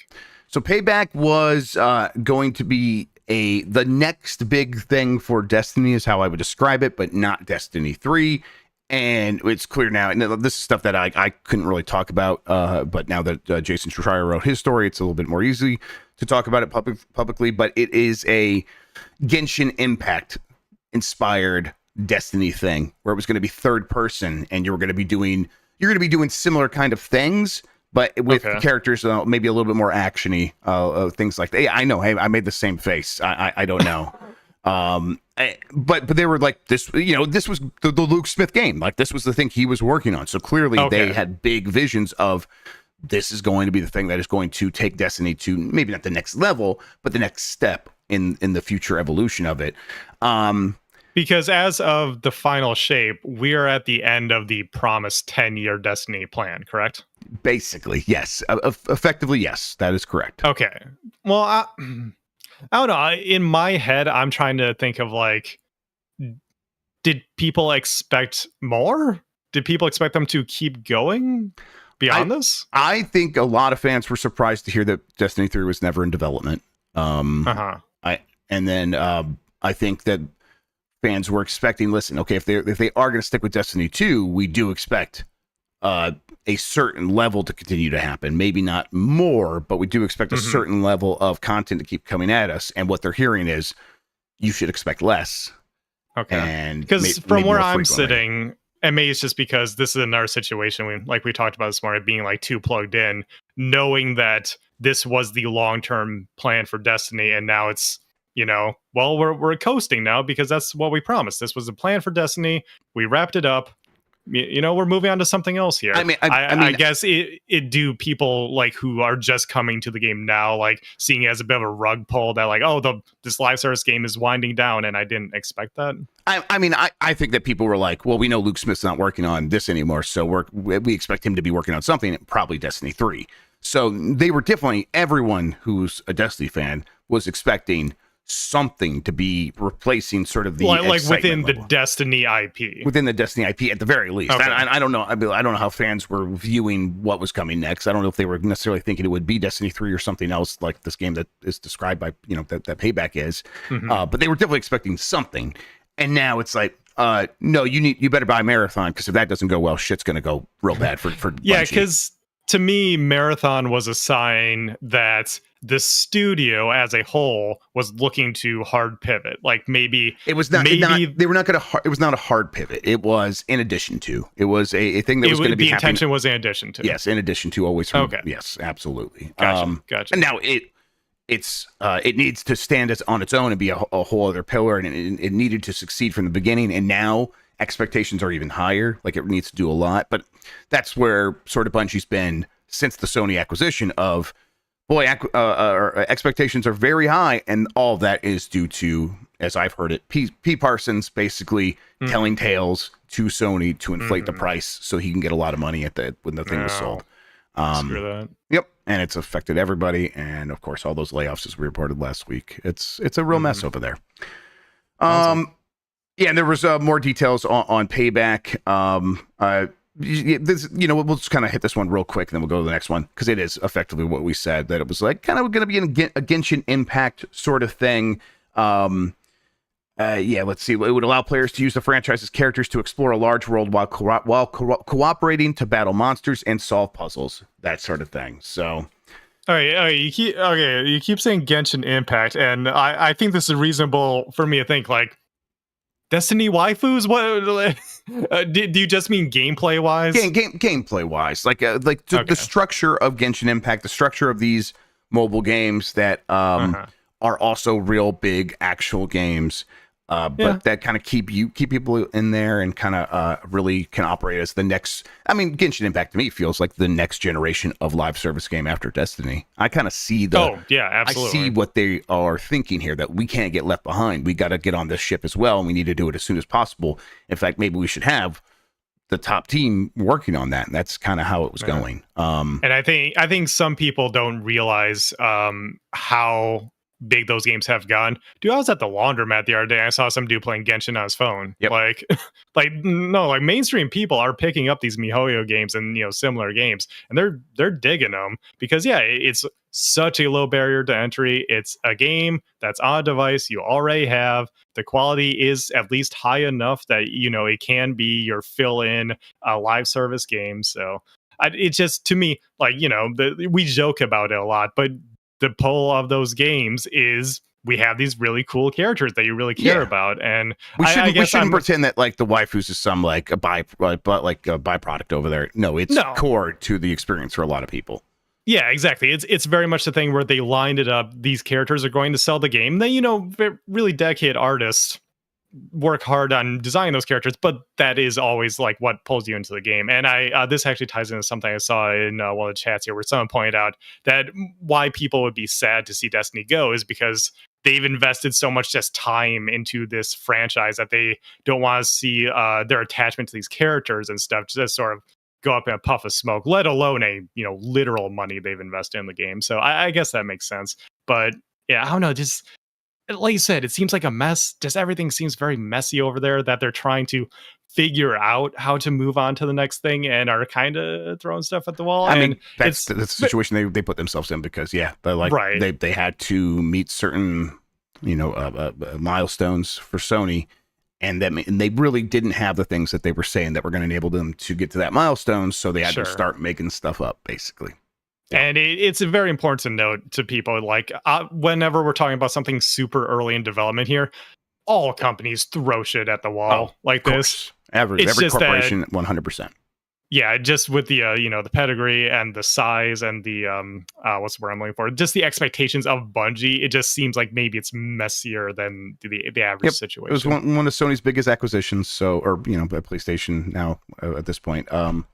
So Payback was going to be the next big thing for Destiny is how I would describe it, but not Destiny 3. And it's clear now, and this is stuff that I couldn't really talk about, but now that Jason Schreier wrote his story, it's a little bit more easy to talk about it publicly. But it is a Genshin Impact inspired Destiny thing where it was going to be third person, and you're going to be doing similar kind of things, but with characters maybe a little bit more actiony, things like that. Yeah, I know. Hey, I made the same face. I don't know. But they were like this, this was the Luke Smith game. Like this was the thing he was working on. So clearly they had big visions of this is going to be the thing that is going to take Destiny to maybe not the next level, but the next step in the future evolution of it. Because as of the final shape, we are at the end of the promised 10-year Destiny plan, correct? Basically, yes. Effectively, yes, that is correct. Okay. Well, I don't know. In my head, I'm trying to think of did people expect more? Did people expect them to keep going beyond this? I think a lot of fans were surprised to hear that Destiny 3 was never in development. I think that fans were expecting, listen, okay, if they are going to stick with Destiny 2, we do expect a certain level to continue to happen. Maybe not more, but we do expect a certain level of content to keep coming at us. And what they're hearing is you should expect less. Okay. And because from where I'm sitting, and maybe it's just because this is another situation we talked about this morning, being too plugged in, knowing that this was the long-term plan for Destiny, and now it's we're coasting now because that's what we promised. This was the plan for Destiny. We wrapped it up. We're moving on to something else here. I guess it do people who are just coming to the game now, seeing it as a bit of a rug pull that this live service game is winding down, and I didn't expect that. I think that people were like, well, we know Luke Smith's not working on this anymore, so we expect him to be working on something, probably Destiny 3. So they were definitely, everyone who's a Destiny fan was expecting something to be replacing sort of the within level. the Destiny IP. Within the Destiny IP at the very least. Okay. I don't know. I don't know how fans were viewing what was coming next. I don't know if they were necessarily thinking it would be Destiny 3 or something else like this game that is described by, that Payback is. But they were definitely expecting something. And now it's no, you better buy Marathon, because if that doesn't go well, shit's going to go real bad for yeah, Bungie. because to me, Marathon was a sign that the studio as a whole was looking to hard pivot. Maybe it was not. They were not going to. It was not a hard pivot. It was in addition to. It was a thing that was going to be. The intention was in addition to. Yes, in addition to. Always. Okay. Yes, absolutely. Gotcha. And now it needs to stand on its own and be a whole other pillar, and it needed to succeed from the beginning. And now expectations are even higher. It needs to do a lot, but that's where sort of Bungie's been since the Sony acquisition of. Boy, expectations are very high, and all of that is due to, as I've heard it, P. Parsons basically telling tales to Sony to inflate the price so he can get a lot of money when the thing was sold. Screw that. Yep, and it's affected everybody, and of course, all those layoffs as we reported last week. It's a real mess over there. Awesome. Yeah, and there was more details on Payback. this, we'll just kind of hit this one real quick, and then we'll go to the next one, because it is effectively what we said, that it was like kind of going to be a Genshin Impact sort of thing. Let's see. It would allow players to use the franchise's characters to explore a large world while cooperating to battle monsters and solve puzzles, that sort of thing. So, all right, you keep saying Genshin Impact, and I think this is reasonable for me to think like Destiny waifus. What do you just mean gameplay wise? Gameplay wise, the structure of Genshin Impact, the structure of these mobile games that are also real big actual games. But that kind of keep people in there and kind of really can operate as the next. I mean, Genshin Impact to me feels like the next generation of live service game after Destiny. I kind of see absolutely. I see what they are thinking here, that we can't get left behind. We got to get on this ship as well, and we need to do it as soon as possible. In fact, maybe we should have the top team working on that. And that's kind of how it was going. And I think some people don't realize how big those games have gone. Dude, I was at the laundromat the other day. I saw some dude playing Genshin on his phone. Yep. Like mainstream people are picking up these MiHoYo games and similar games, and they're digging them because it's such a low barrier to entry. It's a game that's on a device you already have. The quality is at least high enough that it can be your fill-in live service game. So it just, to me, we joke about it a lot, but the pull of those games is we have these really cool characters that you really care about, and we shouldn't pretend that like the waifus is some like a byproduct over there. No, it's core to the experience for a lot of people. Yeah, exactly. It's very much the thing where they lined it up. These characters are going to sell the game. Then really dedicated artists work hard on designing those characters, but that is always like what pulls you into the game. And this actually ties into something I saw in one of the chats here, where someone pointed out that why people would be sad to see Destiny go is because they've invested so much just time into this franchise that they don't want to see their attachment to these characters and stuff just sort of go up in a puff of smoke, let alone a literal money they've invested in the game. So I guess that makes sense. But yeah, I don't know, just like you said, it seems like a mess. Just everything seems very messy over there, that they're trying to figure out how to move on to the next thing and are kind of throwing stuff at the wall. I mean, that's the situation they put themselves in, because they had to meet certain milestones for Sony, and they really didn't have the things that they were saying that were going to enable them to get to that milestone. So they had to start making stuff up, basically. And it's very important to note to people, whenever we're talking about something super early in development here, all companies throw shit at the wall this. Every corporation, 100%. Yeah, just with the the pedigree and the size and the what's the word I'm looking for? Just the expectations of Bungie. It just seems like maybe it's messier than the average situation. It was one of Sony's biggest acquisitions. So, or PlayStation now at this point. The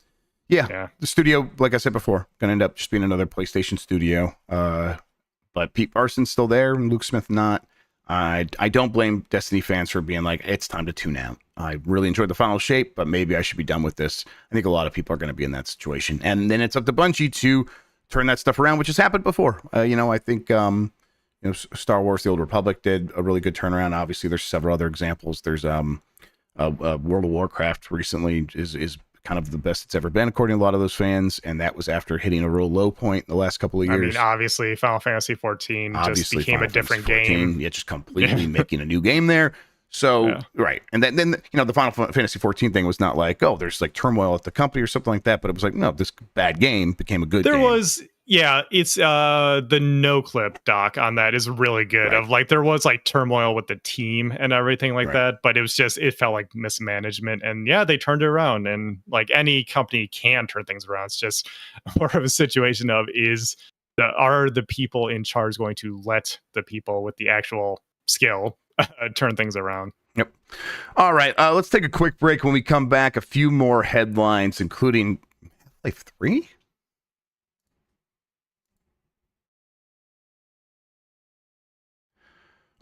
studio, like I said before, gonna end up just being another PlayStation studio. But Pete Parsons still there, and Luke Smith not. I don't blame Destiny fans for being like, it's time to tune out. I really enjoyed the final shape, but maybe I should be done with this. I think a lot of people are going to be in that situation. And then it's up to Bungie to turn that stuff around, which has happened before. I think Star Wars: The Old Republic did a really good turnaround. Obviously, there's several other examples. There's World of Warcraft recently is kind of the best it's ever been, according to a lot of those fans, and that was after hitting a real low point in the last couple of years. I mean, obviously, Final Fantasy 14 just became a different game. Yeah, just completely making a new game there. So, right. And then the Final Fantasy 14 thing was not like, oh, there's like turmoil at the company or something like that, but it was like, no, this bad game became a good game. There was, it's the no clip doc on that is really good. Right. Of like, there was like turmoil with the team and everything like that, but it felt like mismanagement, and they turned it around, and like any company can turn things around. It's just more of a situation of are the people in charge going to let the people with the actual skill turn things around. Yep. All right. Let's take a quick break. When we come back, a few more headlines, including Half-Life 3.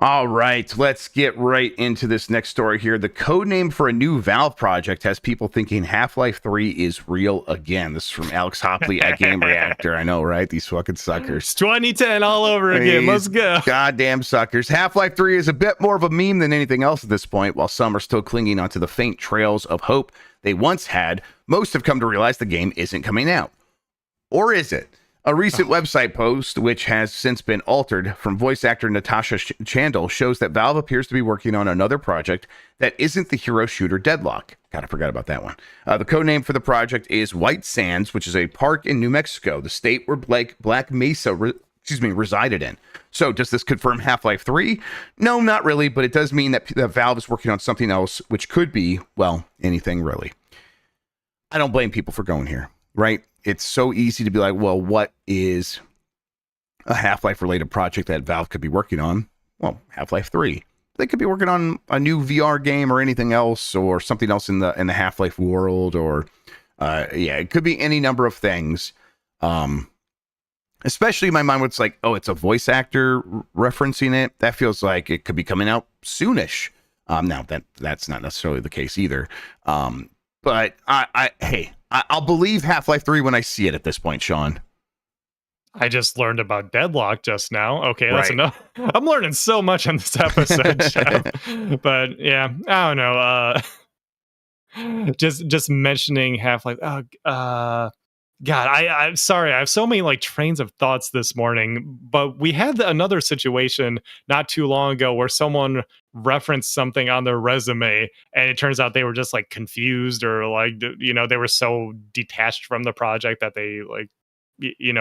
All right, let's get right into this next story here. The code name for a new Valve project has people thinking Half-Life 3 is real again. This is from Alex Hopley at Game Reactor. I know, right? These fucking suckers. It's 2010 all over again. Let's go. Goddamn suckers. Half-Life 3 is a bit more of a meme than anything else at this point. While some are still clinging onto the faint trails of hope they once had, most have come to realize the game isn't coming out. Or is it? A recent website post, which has since been altered from voice actor Natasha Chandel, shows that Valve appears to be working on another project that isn't the hero shooter Deadlock. God, I forgot about that one. The codename for the project is White Sands, which is a park in New Mexico, the state where Black Mesa resided in. So does this confirm Half-Life 3? No, not really, but it does mean that Valve is working on something else, which could be, well, anything really. I don't blame people for going here, right? It's so easy to be like, well, what is a Half-Life related project that Valve could be working on? Well, Half-Life 3. They could be working on a new VR game or anything else, or something else in the Half-Life world, or it could be any number of things. Especially in my mind, where it's like, oh, it's a voice actor referencing it. That feels like it could be coming out soonish. Now that's not necessarily the case either. But I'll believe Half-Life 3 when I see it at this point, Sean. I just learned about Deadlock just now. Okay, that's Right. enough. I'm learning so much on this episode, Jeff. But yeah, I don't know. Just mentioning Half-Life. God, I'm sorry. I have so many like trains of thoughts this morning, but we had another situation not too long ago where someone referenced something on their resume and it turns out they were just like confused or like, they were so detached from the project that they like,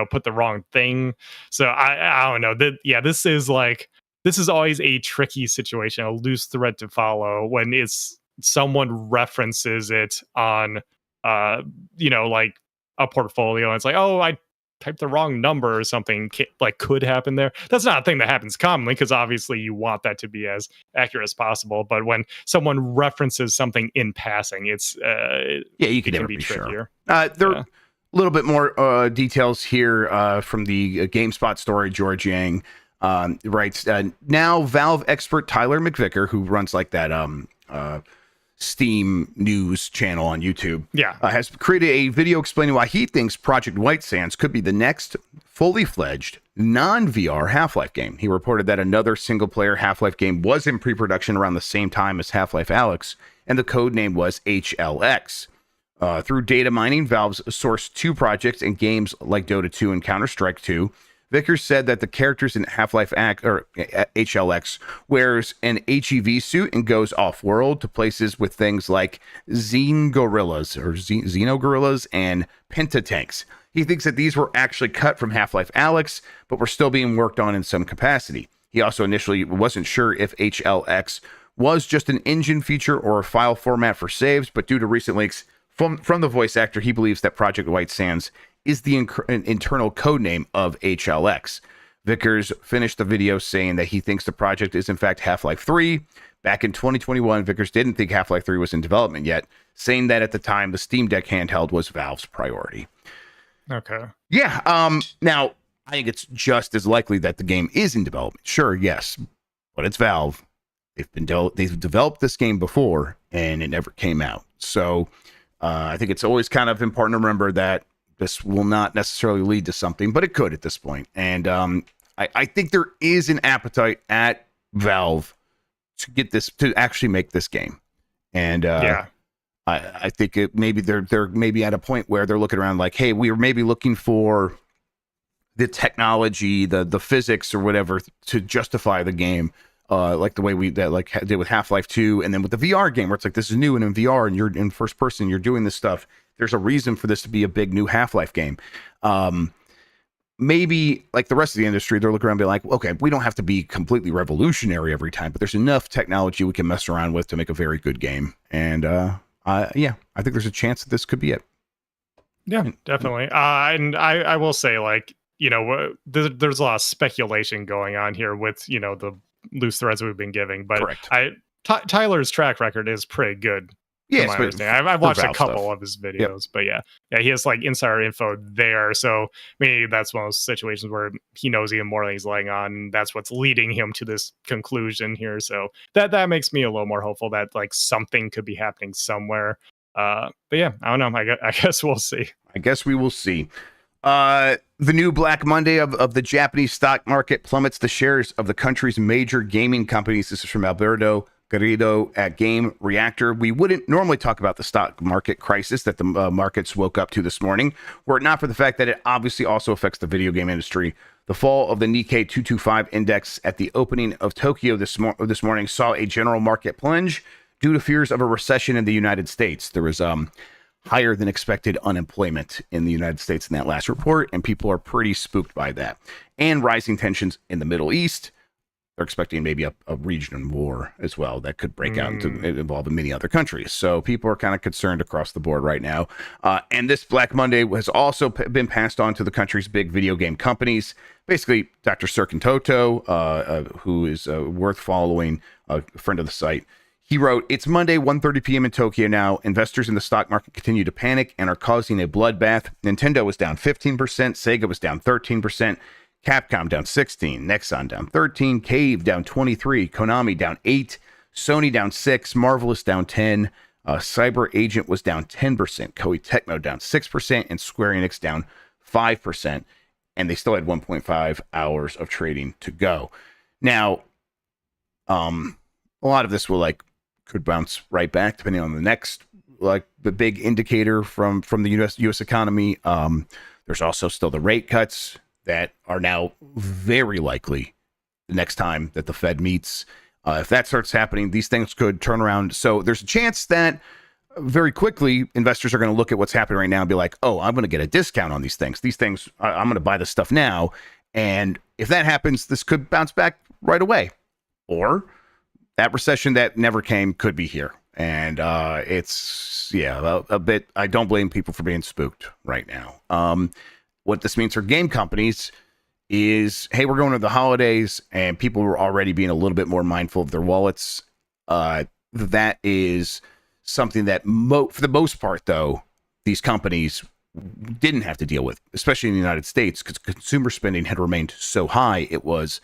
put the wrong thing. So I don't know. This is always a tricky situation, a loose thread to follow when it's someone references it on, like a portfolio and it's like, oh, I typed the wrong number or something could happen there. That's not a thing that happens commonly because obviously you want that to be as accurate as possible. But when someone references something in passing, you can never be trickier. Sure. There are a little bit more details here from the GameSpot story. George Yang writes, now Valve expert Tyler McVicker, who runs like that Steam news channel on YouTube, has created a video explaining why he thinks Project White Sands could be the next fully fledged non-VR Half-Life game. He reported that another single-player Half-Life game was in pre-production around the same time as Half-Life Alyx, and the code name was HLX. Through data mining, Valve's sourced two projects and games like Dota 2 and Counter-Strike 2. Vickers said that the characters in Half-Life HLX wears an HEV suit and goes off-world to places with things like Xenogorillas and Pentatanks. He thinks that these were actually cut from Half-Life Alyx, but were still being worked on in some capacity. He also initially wasn't sure if HLX was just an engine feature or a file format for saves, but due to recent leaks from the voice actor, he believes that Project White Sands is the internal codename of HLX. Vickers finished the video saying that he thinks the project is in fact Half-Life 3. Back in 2021, Vickers didn't think Half-Life 3 was in development yet, saying that at the time the Steam Deck handheld was Valve's priority. Okay. Yeah. Now, I think it's just as likely that the game is in development. Sure, yes, but it's Valve. They've developed this game before, and it never came out. So I think it's always kind of important to remember that this will not necessarily lead to something, but it could at this point. And I think there is an appetite at Valve to actually make this game. And I think they're maybe at a point where they're looking around like, hey, we were maybe looking for the technology, the physics or whatever to justify the game. Like the way we did with Half-Life 2, and then with the VR game where it's like, this is new and in VR and you're in first person, you're doing this stuff. There's a reason for this to be a big new Half-Life game. Maybe like the rest of the industry, they're looking around and be like, okay, we don't have to be completely revolutionary every time, but there's enough technology we can mess around with to make a very good game. And I think there's a chance that this could be it. Yeah, definitely. And I will say, like, there's a lot of speculation going on here with, the loose threads we've been giving, but Correct. Tyler's track record is pretty good Yes, my but understanding. I've for watched a Valve couple stuff. of his Yep. videos, but yeah, he has like insider info there. So maybe that's one of those situations where he knows even more than he's letting on. And that's what's leading him to this conclusion here. So that makes me a little more hopeful that like something could be happening somewhere. But yeah, I don't know. I guess we'll see. I guess we will see. The new Black Monday of the Japanese stock market plummets the shares of the country's major gaming companies. This is from Alberto Garrido at Game Reactor. We wouldn't normally talk about the stock market crisis that the markets woke up to this morning, were it not for the fact that it obviously also affects the video game industry. The fall of the Nikkei 225 index at the opening of Tokyo this morning saw a general market plunge due to fears of a recession in the United States. There was higher than expected unemployment in the United States in that last report, and people are pretty spooked by that. And rising tensions in the Middle East. They're expecting maybe a regional war as well that could break out into involve many other countries. So people are kind of concerned across the board right now. And this Black Monday has also been passed on to the country's big video game companies. Basically, Dr. Sirkin Toto, who is worth following, a friend of the site, he wrote, "It's Monday, 1:30 p.m. in Tokyo now. Investors in the stock market continue to panic and are causing a bloodbath. Nintendo was down 15%, Sega was down 13%, Capcom down 16%, Nexon down 13%, Cave down 23%, Konami down 8%, Sony down 6%, Marvelous down 10%, Cyber Agent was down 10%, Koei Tecmo down 6%, and Square Enix down 5%. And they still had 1.5 hours of trading to go. Now, a lot of this could bounce right back depending on the next, the big indicator from the U.S. economy. There's also still the rate cuts that are now very likely the next time that the Fed meets. If that starts happening, these things could turn around. So there's a chance that very quickly investors are going to look at what's happening right now and be like, oh, I'm going to get a discount on these things. These things, I'm going to buy this stuff now. And if that happens, this could bounce back right away. Or that recession that never came could be here. And it's, a bit, I don't blame people for being spooked right now. What this means for game companies is, hey, we're going to the holidays and people were already being a little bit more mindful of their wallets. That is something that for the most part, though, these companies didn't have to deal with, especially in the United States, because consumer spending had remained so high. It was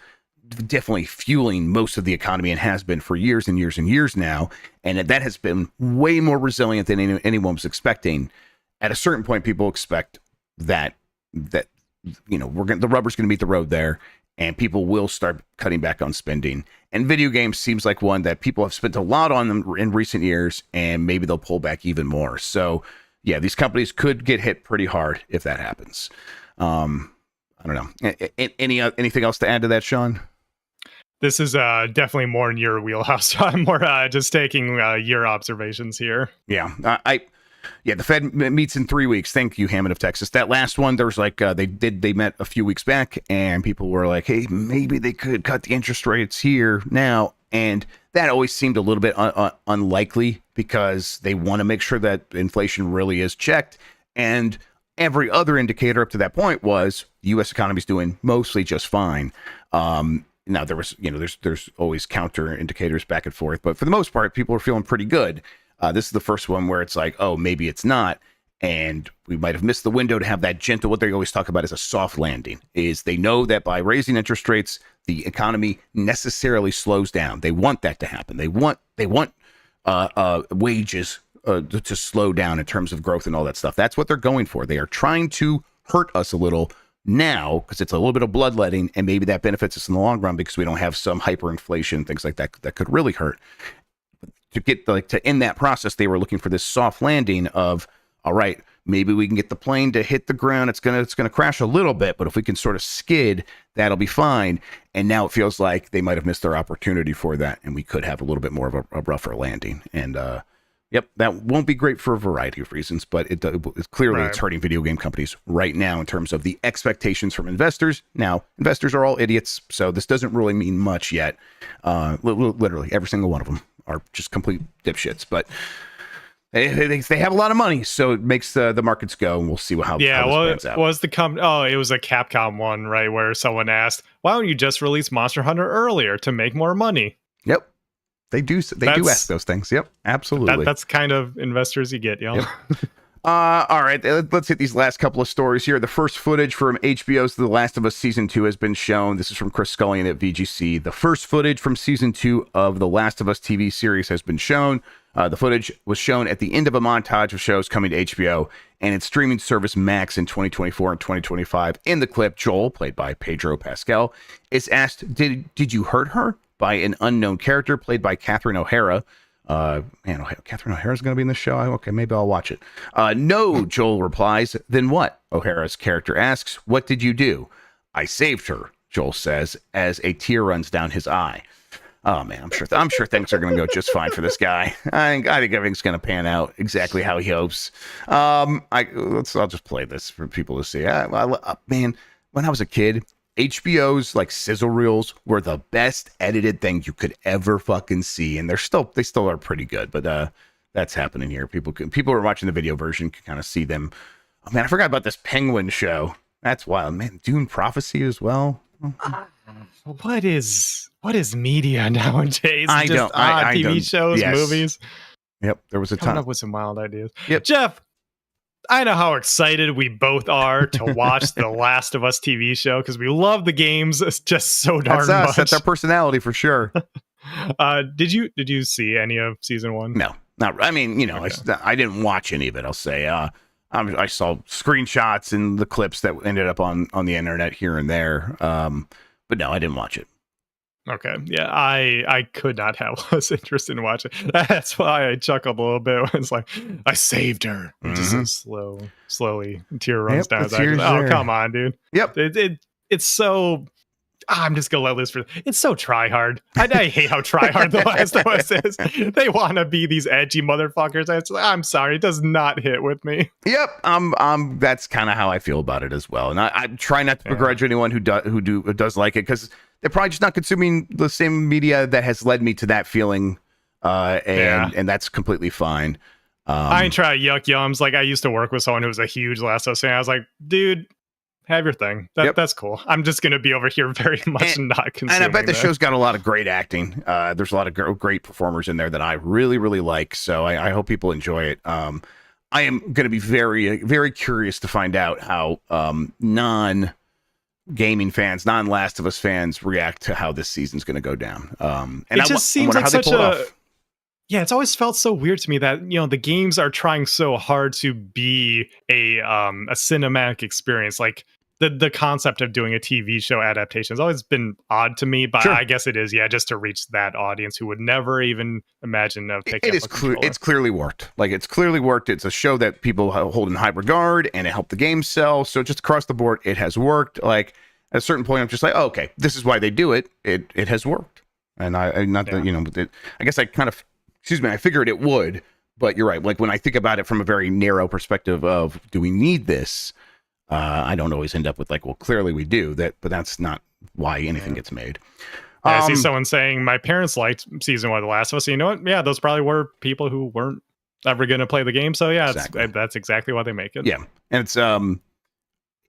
definitely fueling most of the economy and has been for years and years and years now. And that has been way more resilient than anyone was expecting. At a certain point, people expect that the rubber's going to meet the road there, and people will start cutting back on spending. And video games seems like one that people have spent a lot on them in recent years, and maybe they'll pull back even more. So, yeah, these companies could get hit pretty hard if that happens. I don't know. Anything else to add to that, Sean? This is definitely more in your wheelhouse. I'm more just taking your observations here. Yeah, the Fed meets in 3 weeks. Thank you, Hammond of Texas. That last one, there was they met a few weeks back, and people were like, hey, maybe they could cut the interest rates here now. And that always seemed a little bit unlikely because they want to make sure that inflation really is checked. And every other indicator up to that point was the U.S. economy is doing mostly just fine. Now there was, there's always counter indicators back and forth, but for the most part, people are feeling pretty good. This is the first one where it's like, oh, maybe it's not. And we might have missed the window to have that gentle, what they always talk about as a soft landing, is they know that by raising interest rates, the economy necessarily slows down. They want that to happen. They want wages to slow down in terms of growth and all that stuff. That's what they're going for. They are trying to hurt us a little now because it's a little bit of bloodletting, and maybe that benefits us in the long run because we don't have some hyperinflation, things like that that could really hurt. To get to end that process, they were looking for this soft landing of, all right, maybe we can get the plane to hit the ground. It's gonna crash a little bit, but if we can sort of skid, that'll be fine. And now it feels like they might have missed their opportunity for that, and we could have a little bit more of a rougher landing. And yep, that won't be great for a variety of reasons, but it's clearly It's hurting video game companies right now in terms of the expectations from investors. Now, investors are all idiots, so this doesn't really mean much yet. Literally, every single one of them are just complete dipshits, but they have a lot of money, so it makes the markets go, and we'll see how this pans out. Was the it was a Capcom one, right, where someone asked, why don't you just release Monster Hunter earlier to make more money? Yep. They do ask those things. Yep, absolutely. That's kind of investors you get, yo. Yep. All right, let's hit these last couple of stories here. The first footage from HBO's The Last of Us Season 2 has been shown. This is from Chris Scullion at VGC. The first footage from Season 2 of The Last of Us TV series has been shown. The footage was shown at the end of a montage of shows coming to HBO and its streaming service Max in 2024 and 2025. In the clip, Joel, played by Pedro Pascal, is asked, did you hurt her? By an unknown character played by Catherine O'Hara. Catherine O'Hara's going to be in the show. Okay, maybe I'll watch it. No, Joel replies. Then what? O'Hara's character asks, what did you do? I saved her, Joel says, as a tear runs down his eye. Oh man, I'm sure things are going to go just fine for this guy. I think everything's going to pan out exactly how he hopes. I'll just play this for people to see. Man, when I was a kid, HBO's like sizzle reels were the best edited thing you could ever fucking see, and they still are pretty good. But that's happening here. People who are watching the video version can kind of see them. Oh man, I forgot about this Penguin show. That's wild, man. Dune Prophecy as well. What is media nowadays? I TV shows, yes. movies. Yep, there was a Coming ton. up with some wild ideas. Yep. Jeff, I know how excited we both are to watch the Last of Us TV show because we love the games just so darn much. That's our personality for sure. Did you see any of season 1? No, not. I mean, okay. I didn't watch any of it. I'll say. I saw screenshots and the clips that ended up on the internet here and there. But no, I didn't watch it. Okay. Yeah, I could not have less interest in watching. That's why I chuckled a little bit when it's like, I saved her. Just slowly tear runs down his eyes. Oh, come on, dude. Yep. It's so I'm just gonna let this for it's so try hard. I hate how try hard The Last of Us is. They want to be these edgy motherfuckers. I'm sorry, it does not hit with me. Yep, that's kind of how I feel about it as well. And I try not to begrudge anyone who does like it, because they're probably just not consuming the same media that has led me to that feeling, and that's completely fine. I ain't trying to yuck yums. Like, I used to work with someone who was a huge Last of Us fan. I was like, dude, have your thing. That's cool. I'm just going to be over here very much not consuming. And I bet the show's got a lot of great acting. There's a lot of great performers in there that I really, really like. So I hope people enjoy it. I am going to be very, very curious to find out how non-gaming fans, non-Last of Us fans react to how this season's going to go down. And it just seems like such a... Yeah, it's always felt so weird to me that, the games are trying so hard to be a cinematic experience. Like the concept of doing a TV show adaptation has always been odd to me, but sure. I guess it is, just to reach that audience who would never even imagine of taking it's clearly worked. Like, it's clearly worked. It's a show that people hold in high regard, and it helped the game sell. So just across the board, it has worked. Like, at a certain point, I'm just like, oh, okay, this is why they do it. It has worked. And I guess I kind of... I figured it would, but you're right. Like, when I think about it from a very narrow perspective of, do we need this? I don't always end up with like, well, clearly we do that, but that's not why anything gets made. I see someone saying my parents liked season 1 of The Last of Us. So you know what? Yeah, those probably were people who weren't ever going to play the game. So yeah, exactly. That's exactly why they make it. Yeah. And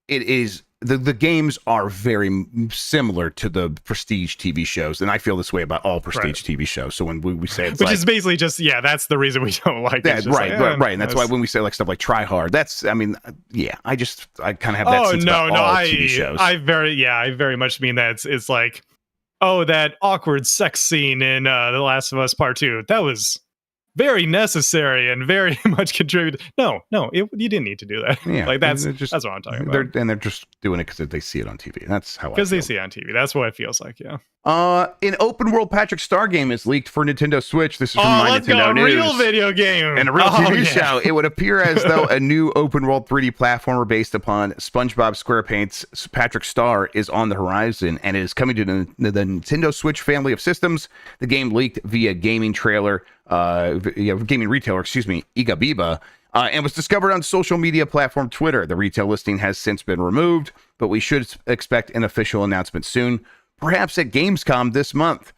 it is, the games are very similar to the prestige TV shows, and I feel this way about all prestige TV shows. So when we say it's which is basically just that's the reason we don't like it. Right. And that's why when we say like stuff like try hard, I kind of have that sense about all TV shows. I very much mean that it's like, oh, that awkward sex scene in The Last of Us Part 2, that was very necessary and very much contributed. No, you didn't need to do that. Yeah, like that's what I'm talking about. They're just doing it because they see it on TV. That's how. Because they see it on TV. That's what it feels like. Yeah. An open world Patrick Star game is leaked for Nintendo Switch. This is from My Nintendo News. Real video game and a real TV show. It would appear as though a new open world 3D platformer based upon SpongeBob SquarePants' Patrick Star is on the horizon, and it is coming to the Nintendo Switch family of systems. The game leaked via gaming retailer, Iga Biba, and was discovered on social media platform Twitter. The retail listing has since been removed, but we should expect an official announcement soon, perhaps at Gamescom this month.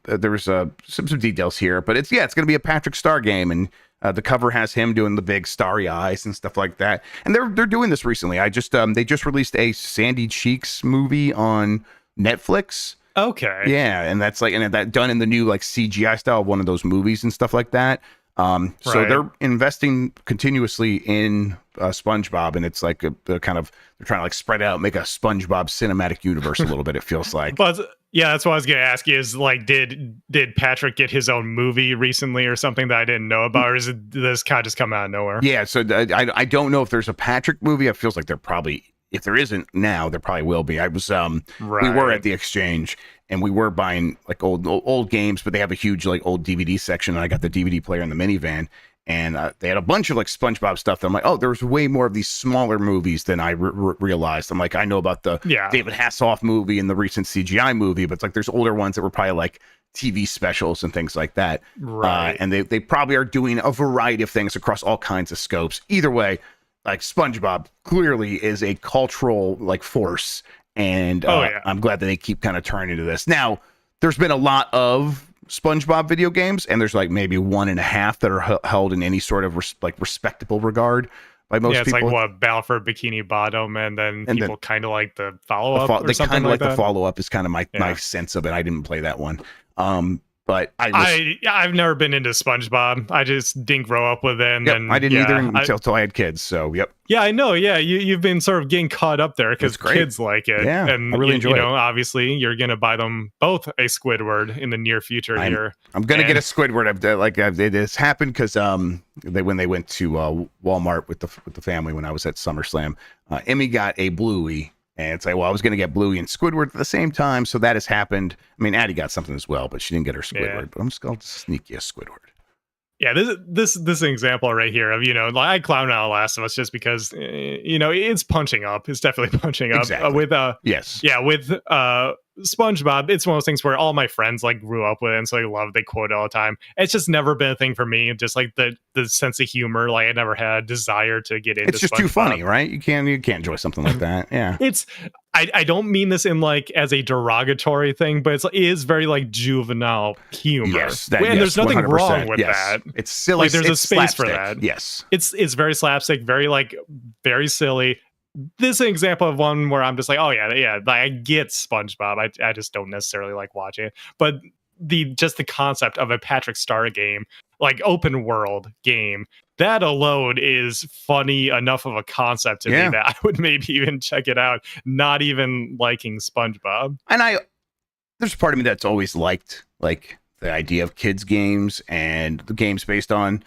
There's some details here, but it's going to be a Patrick Star game, and the cover has him doing the big starry eyes and stuff like that. And they're doing this recently. They just released a Sandy Cheeks movie on Netflix. Okay. Yeah, and that's like, and that done in the new like CGI style of one of those movies and stuff like that. So Right. they're investing continuously in SpongeBob, and it's like a kind of, they're trying to like spread out, make a SpongeBob cinematic universe a little bit. It feels like. Well, yeah, that's what I was gonna ask you. Is like, did Patrick get his own movie recently or something that I didn't know about, or is it this kind of just come out of nowhere? Yeah, so I don't know if there's a Patrick movie. It feels like there probably, if there isn't now, there probably will be. I was we were at the exchange and we were buying like old games, but they have a huge like old DVD section, and I got the DVD player in the minivan, and they had a bunch of like SpongeBob stuff. That I'm like, oh, there's way more of these smaller movies than I realized. I'm like, I know about the David Hasselhoff movie and the recent CGI movie, but it's like there's older ones that were probably like TV specials and things like that. Right. And they probably are doing a variety of things across all kinds of scopes. Either way, like SpongeBob clearly is a cultural like force, and I'm glad that they keep kind of turning to this. Now, there's been a lot of SpongeBob video games, and there's like maybe 1.5 that are held in any sort of respectable regard by most people. It's like what, Battle for Bikini Bottom, and then people kind of like the follow-up they something kind of like that? the follow-up is kind of my sense of it. I didn't play that one. But I've never been into SpongeBob. I just didn't grow up with it. And then, I didn't either until I had kids. So, yep. Yeah, I know. Yeah, you've been sort of getting caught up there because kids like it. Yeah, and I really enjoy it. Obviously, you're going to buy them both a Squidward in the near future here. I'm going to get a Squidward. It has happened because when they went to Walmart with the family when I was at SummerSlam, Emmy got a Bluey. And it's like, well, I was going to get Bluey and Squidward at the same time, so that has happened. I mean, Addie got something as well, but she didn't get her Squidward. But I'm just going to sneak you a Squidward. Yeah, this example right here of, like, I clown out Last of Us just because, it's punching up. It's definitely punching up. Exactly. With SpongeBob, it's one of those things where all my friends like grew up with it, and so they quote it all the time. It's just never been a thing for me. Just like the sense of humor, like I never had a desire to get into. It's just SpongeBob. Too funny, right? You can't enjoy something like that. Yeah, I don't mean this in like as a derogatory thing, but it is very like juvenile humor. Yes, and there's nothing 100%. wrong with that. It's silly. Like there's a space slapstick. for that. Yes, it's very slapstick, very silly. This is an example of one where I'm just like, oh yeah, I get SpongeBob. I just don't necessarily like watching it, but the concept of a Patrick Star game, like open world game, that alone is funny enough of a concept to me that I would maybe even check it out, not even liking SpongeBob. And there's a part of me that's always liked like the idea of kids games and the games based on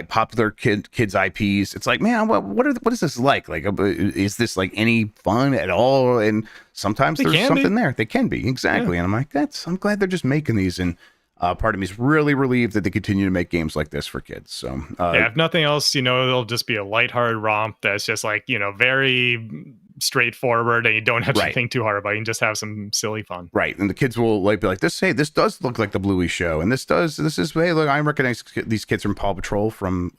popular kids IPs. It's like, man, what is this like? Like, is this like any fun at all? And sometimes there's something there. They can be, exactly. And I'm like, I'm glad they're just making these. And part of me is really relieved that they continue to make games like this for kids. So if nothing else, it'll just be a lighthearted romp that's just like, very straightforward, and you don't have to think too hard about it. You can just have some silly fun. Right. And the kids will like be like, this does look like the Bluey show. And this is, hey, look, I recognize these kids from Paw Patrol from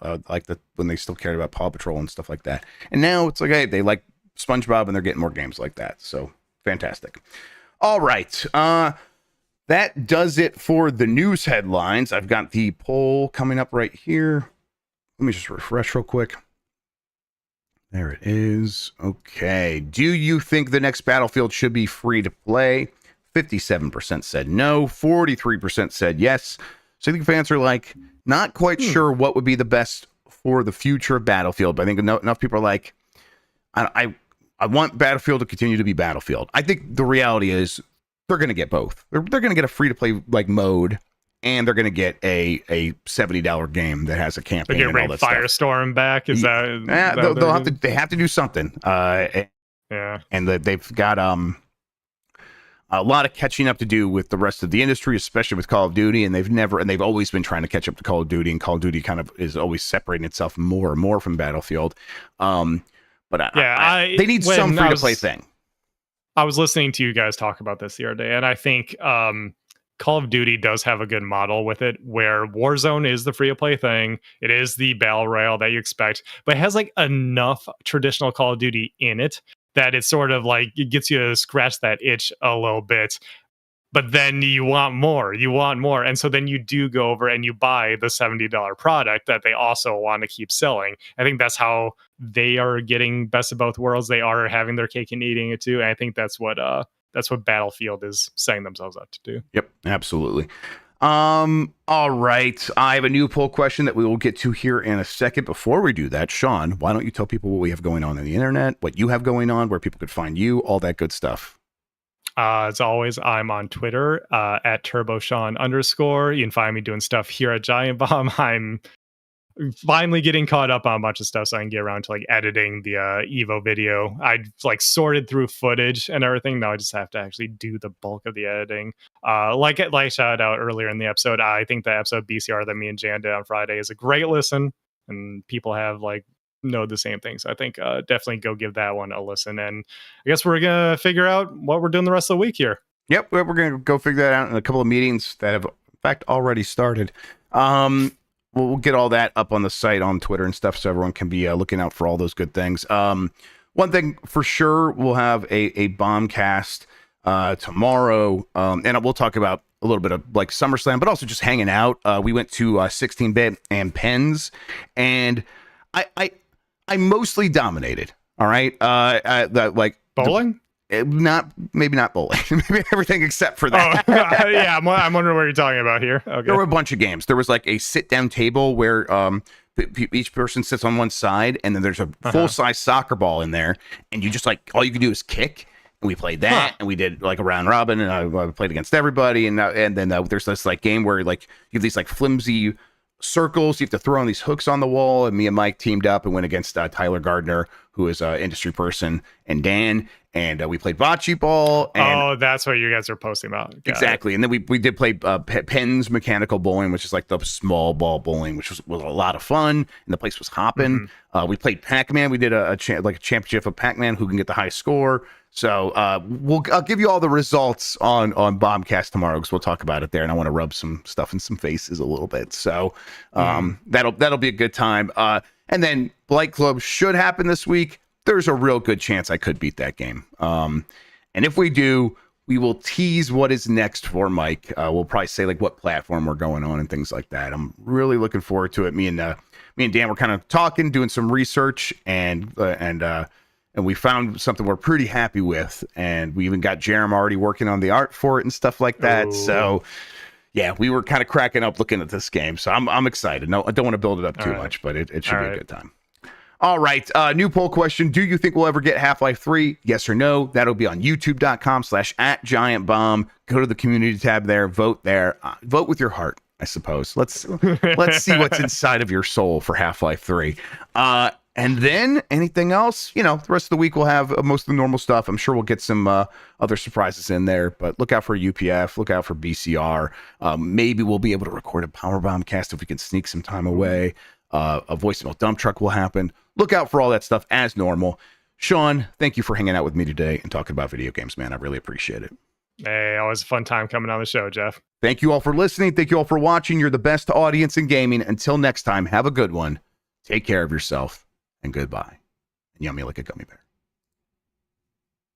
when they still cared about Paw Patrol and stuff like that. And now it's like, hey, they like SpongeBob and they're getting more games like that. So fantastic. All right. That does it for the news headlines. I've got the poll coming up right here. Let me just refresh real quick. There it is. Okay. Do you think the next Battlefield should be free to play? 57% said no. 43% said yes. So I think fans are like, not quite sure what would be the best for the future of Battlefield. But I think enough people are like, I want Battlefield to continue to be Battlefield. I think the reality is they're going to get both. They're going to get a free to play like mode, and they're going to get a $70 game that has a campaign. They're going to bring Firestorm back. Is that? They have to do something. And they've got a lot of catching up to do with the rest of the industry, especially with Call of Duty. And they've always been trying to catch up to Call of Duty, and Call of Duty kind of is always separating itself more and more from Battlefield. But they need some free to play thing. I was listening to you guys talk about this the other day, and I think Call of Duty does have a good model with it, where Warzone is the free-to-play thing. It is the battle royale that you expect, but it has like enough traditional Call of Duty in it that it's sort of like it gets you to scratch that itch a little bit. But then you want more. And so then you do go over and you buy the $70 product that they also want to keep selling. I think that's how they are getting best of both worlds. They are having their cake and eating it too. And I think that's what that's what Battlefield is setting themselves up to do. Yep, absolutely. All right. I have a new poll question that we will get to here in a second. Before we do that, Sean, why don't you tell people what we have going on the internet, what you have going on, where people could find you, all that good stuff. As always, I'm on Twitter at TurboShawn_. You can find me doing stuff here at Giant Bomb. I'm finally getting caught up on a bunch of stuff so I can get around to like editing the Evo video. I like sorted through footage and everything. Now I just have to actually do the bulk of the editing. Like I shouted out earlier in the episode, I think the episode BCR that me and Jan did on Friday is a great listen, and people have like know the same things. I think definitely go give that one a listen. And I guess we're gonna figure out what we're doing the rest of the week here. Yep, we're gonna go figure that out in a couple of meetings that have in fact already started. We'll get all that up on the site on Twitter and stuff, so everyone can be looking out for all those good things. One thing for sure, we'll have a bombcast tomorrow, and we'll talk about a little bit of like SummerSlam, but also just hanging out. We went to 16-bit and Pens, and I mostly dominated. All right, like bowling. Maybe not bowling. Maybe everything except for that. Oh, yeah, I'm wondering what you're talking about here. Okay. There were a bunch of games. There was like a sit-down table where each person sits on one side, and then there's a full-size soccer ball in there, and you just like all you can do is kick. And we played that, and we did like a round robin, and I played against everybody, and then there's this like game where like you have these like flimsy circles you have to throw on these hooks on the wall, and me and Mike teamed up and went against Tyler Gardner, who is an industry person, and Dan, and we played bocce ball. And that's what you guys are posting about. Exactly. And then we did play Pens mechanical bowling, which is like the small ball bowling, which was a lot of fun, and the place was hopping. We played Pac-Man. We did a championship of Pac-Man, who can get the highest score. So I'll give you all the results on Bombcast tomorrow, because we'll talk about it there, and I want to rub some stuff in some faces a little bit. So that'll be a good time. And then Blight Club should happen this week. There's a real good chance I could beat that game. And if we do, we will tease what is next for Mike. We'll probably say like what platform we're going on and things like that. I'm really looking forward to it. Me and Dan were kind of talking, doing some research, and we found something we're pretty happy with. And we even got Jerem already working on the art for it and stuff like that. Ooh. So yeah, we were kind of cracking up looking at this game. So I'm excited. No, I don't want to build it up too much, but it should be a good time. All right. New poll question. Do you think we'll ever get Half-Life 3? Yes or no? That'll be on youtube.com/@giantbomb. Go to the community tab there. Vote there. Vote with your heart, I suppose. Let's see what's inside of your soul for Half-Life 3. And then anything else, the rest of the week we'll have most of the normal stuff. I'm sure we'll get some other surprises in there, but look out for UPF, look out for BCR. Maybe we'll be able to record a Power Bombcast if we can sneak some time away. A voicemail dump truck will happen. Look out for all that stuff as normal. Sean, thank you for hanging out with me today and talking about video games, man. I really appreciate it. Hey, always a fun time coming on the show, Jeff. Thank you all for listening. Thank you all for watching. You're the best audience in gaming. Until next time, have a good one. Take care of yourself, and goodbye. And yummy like a gummy bear.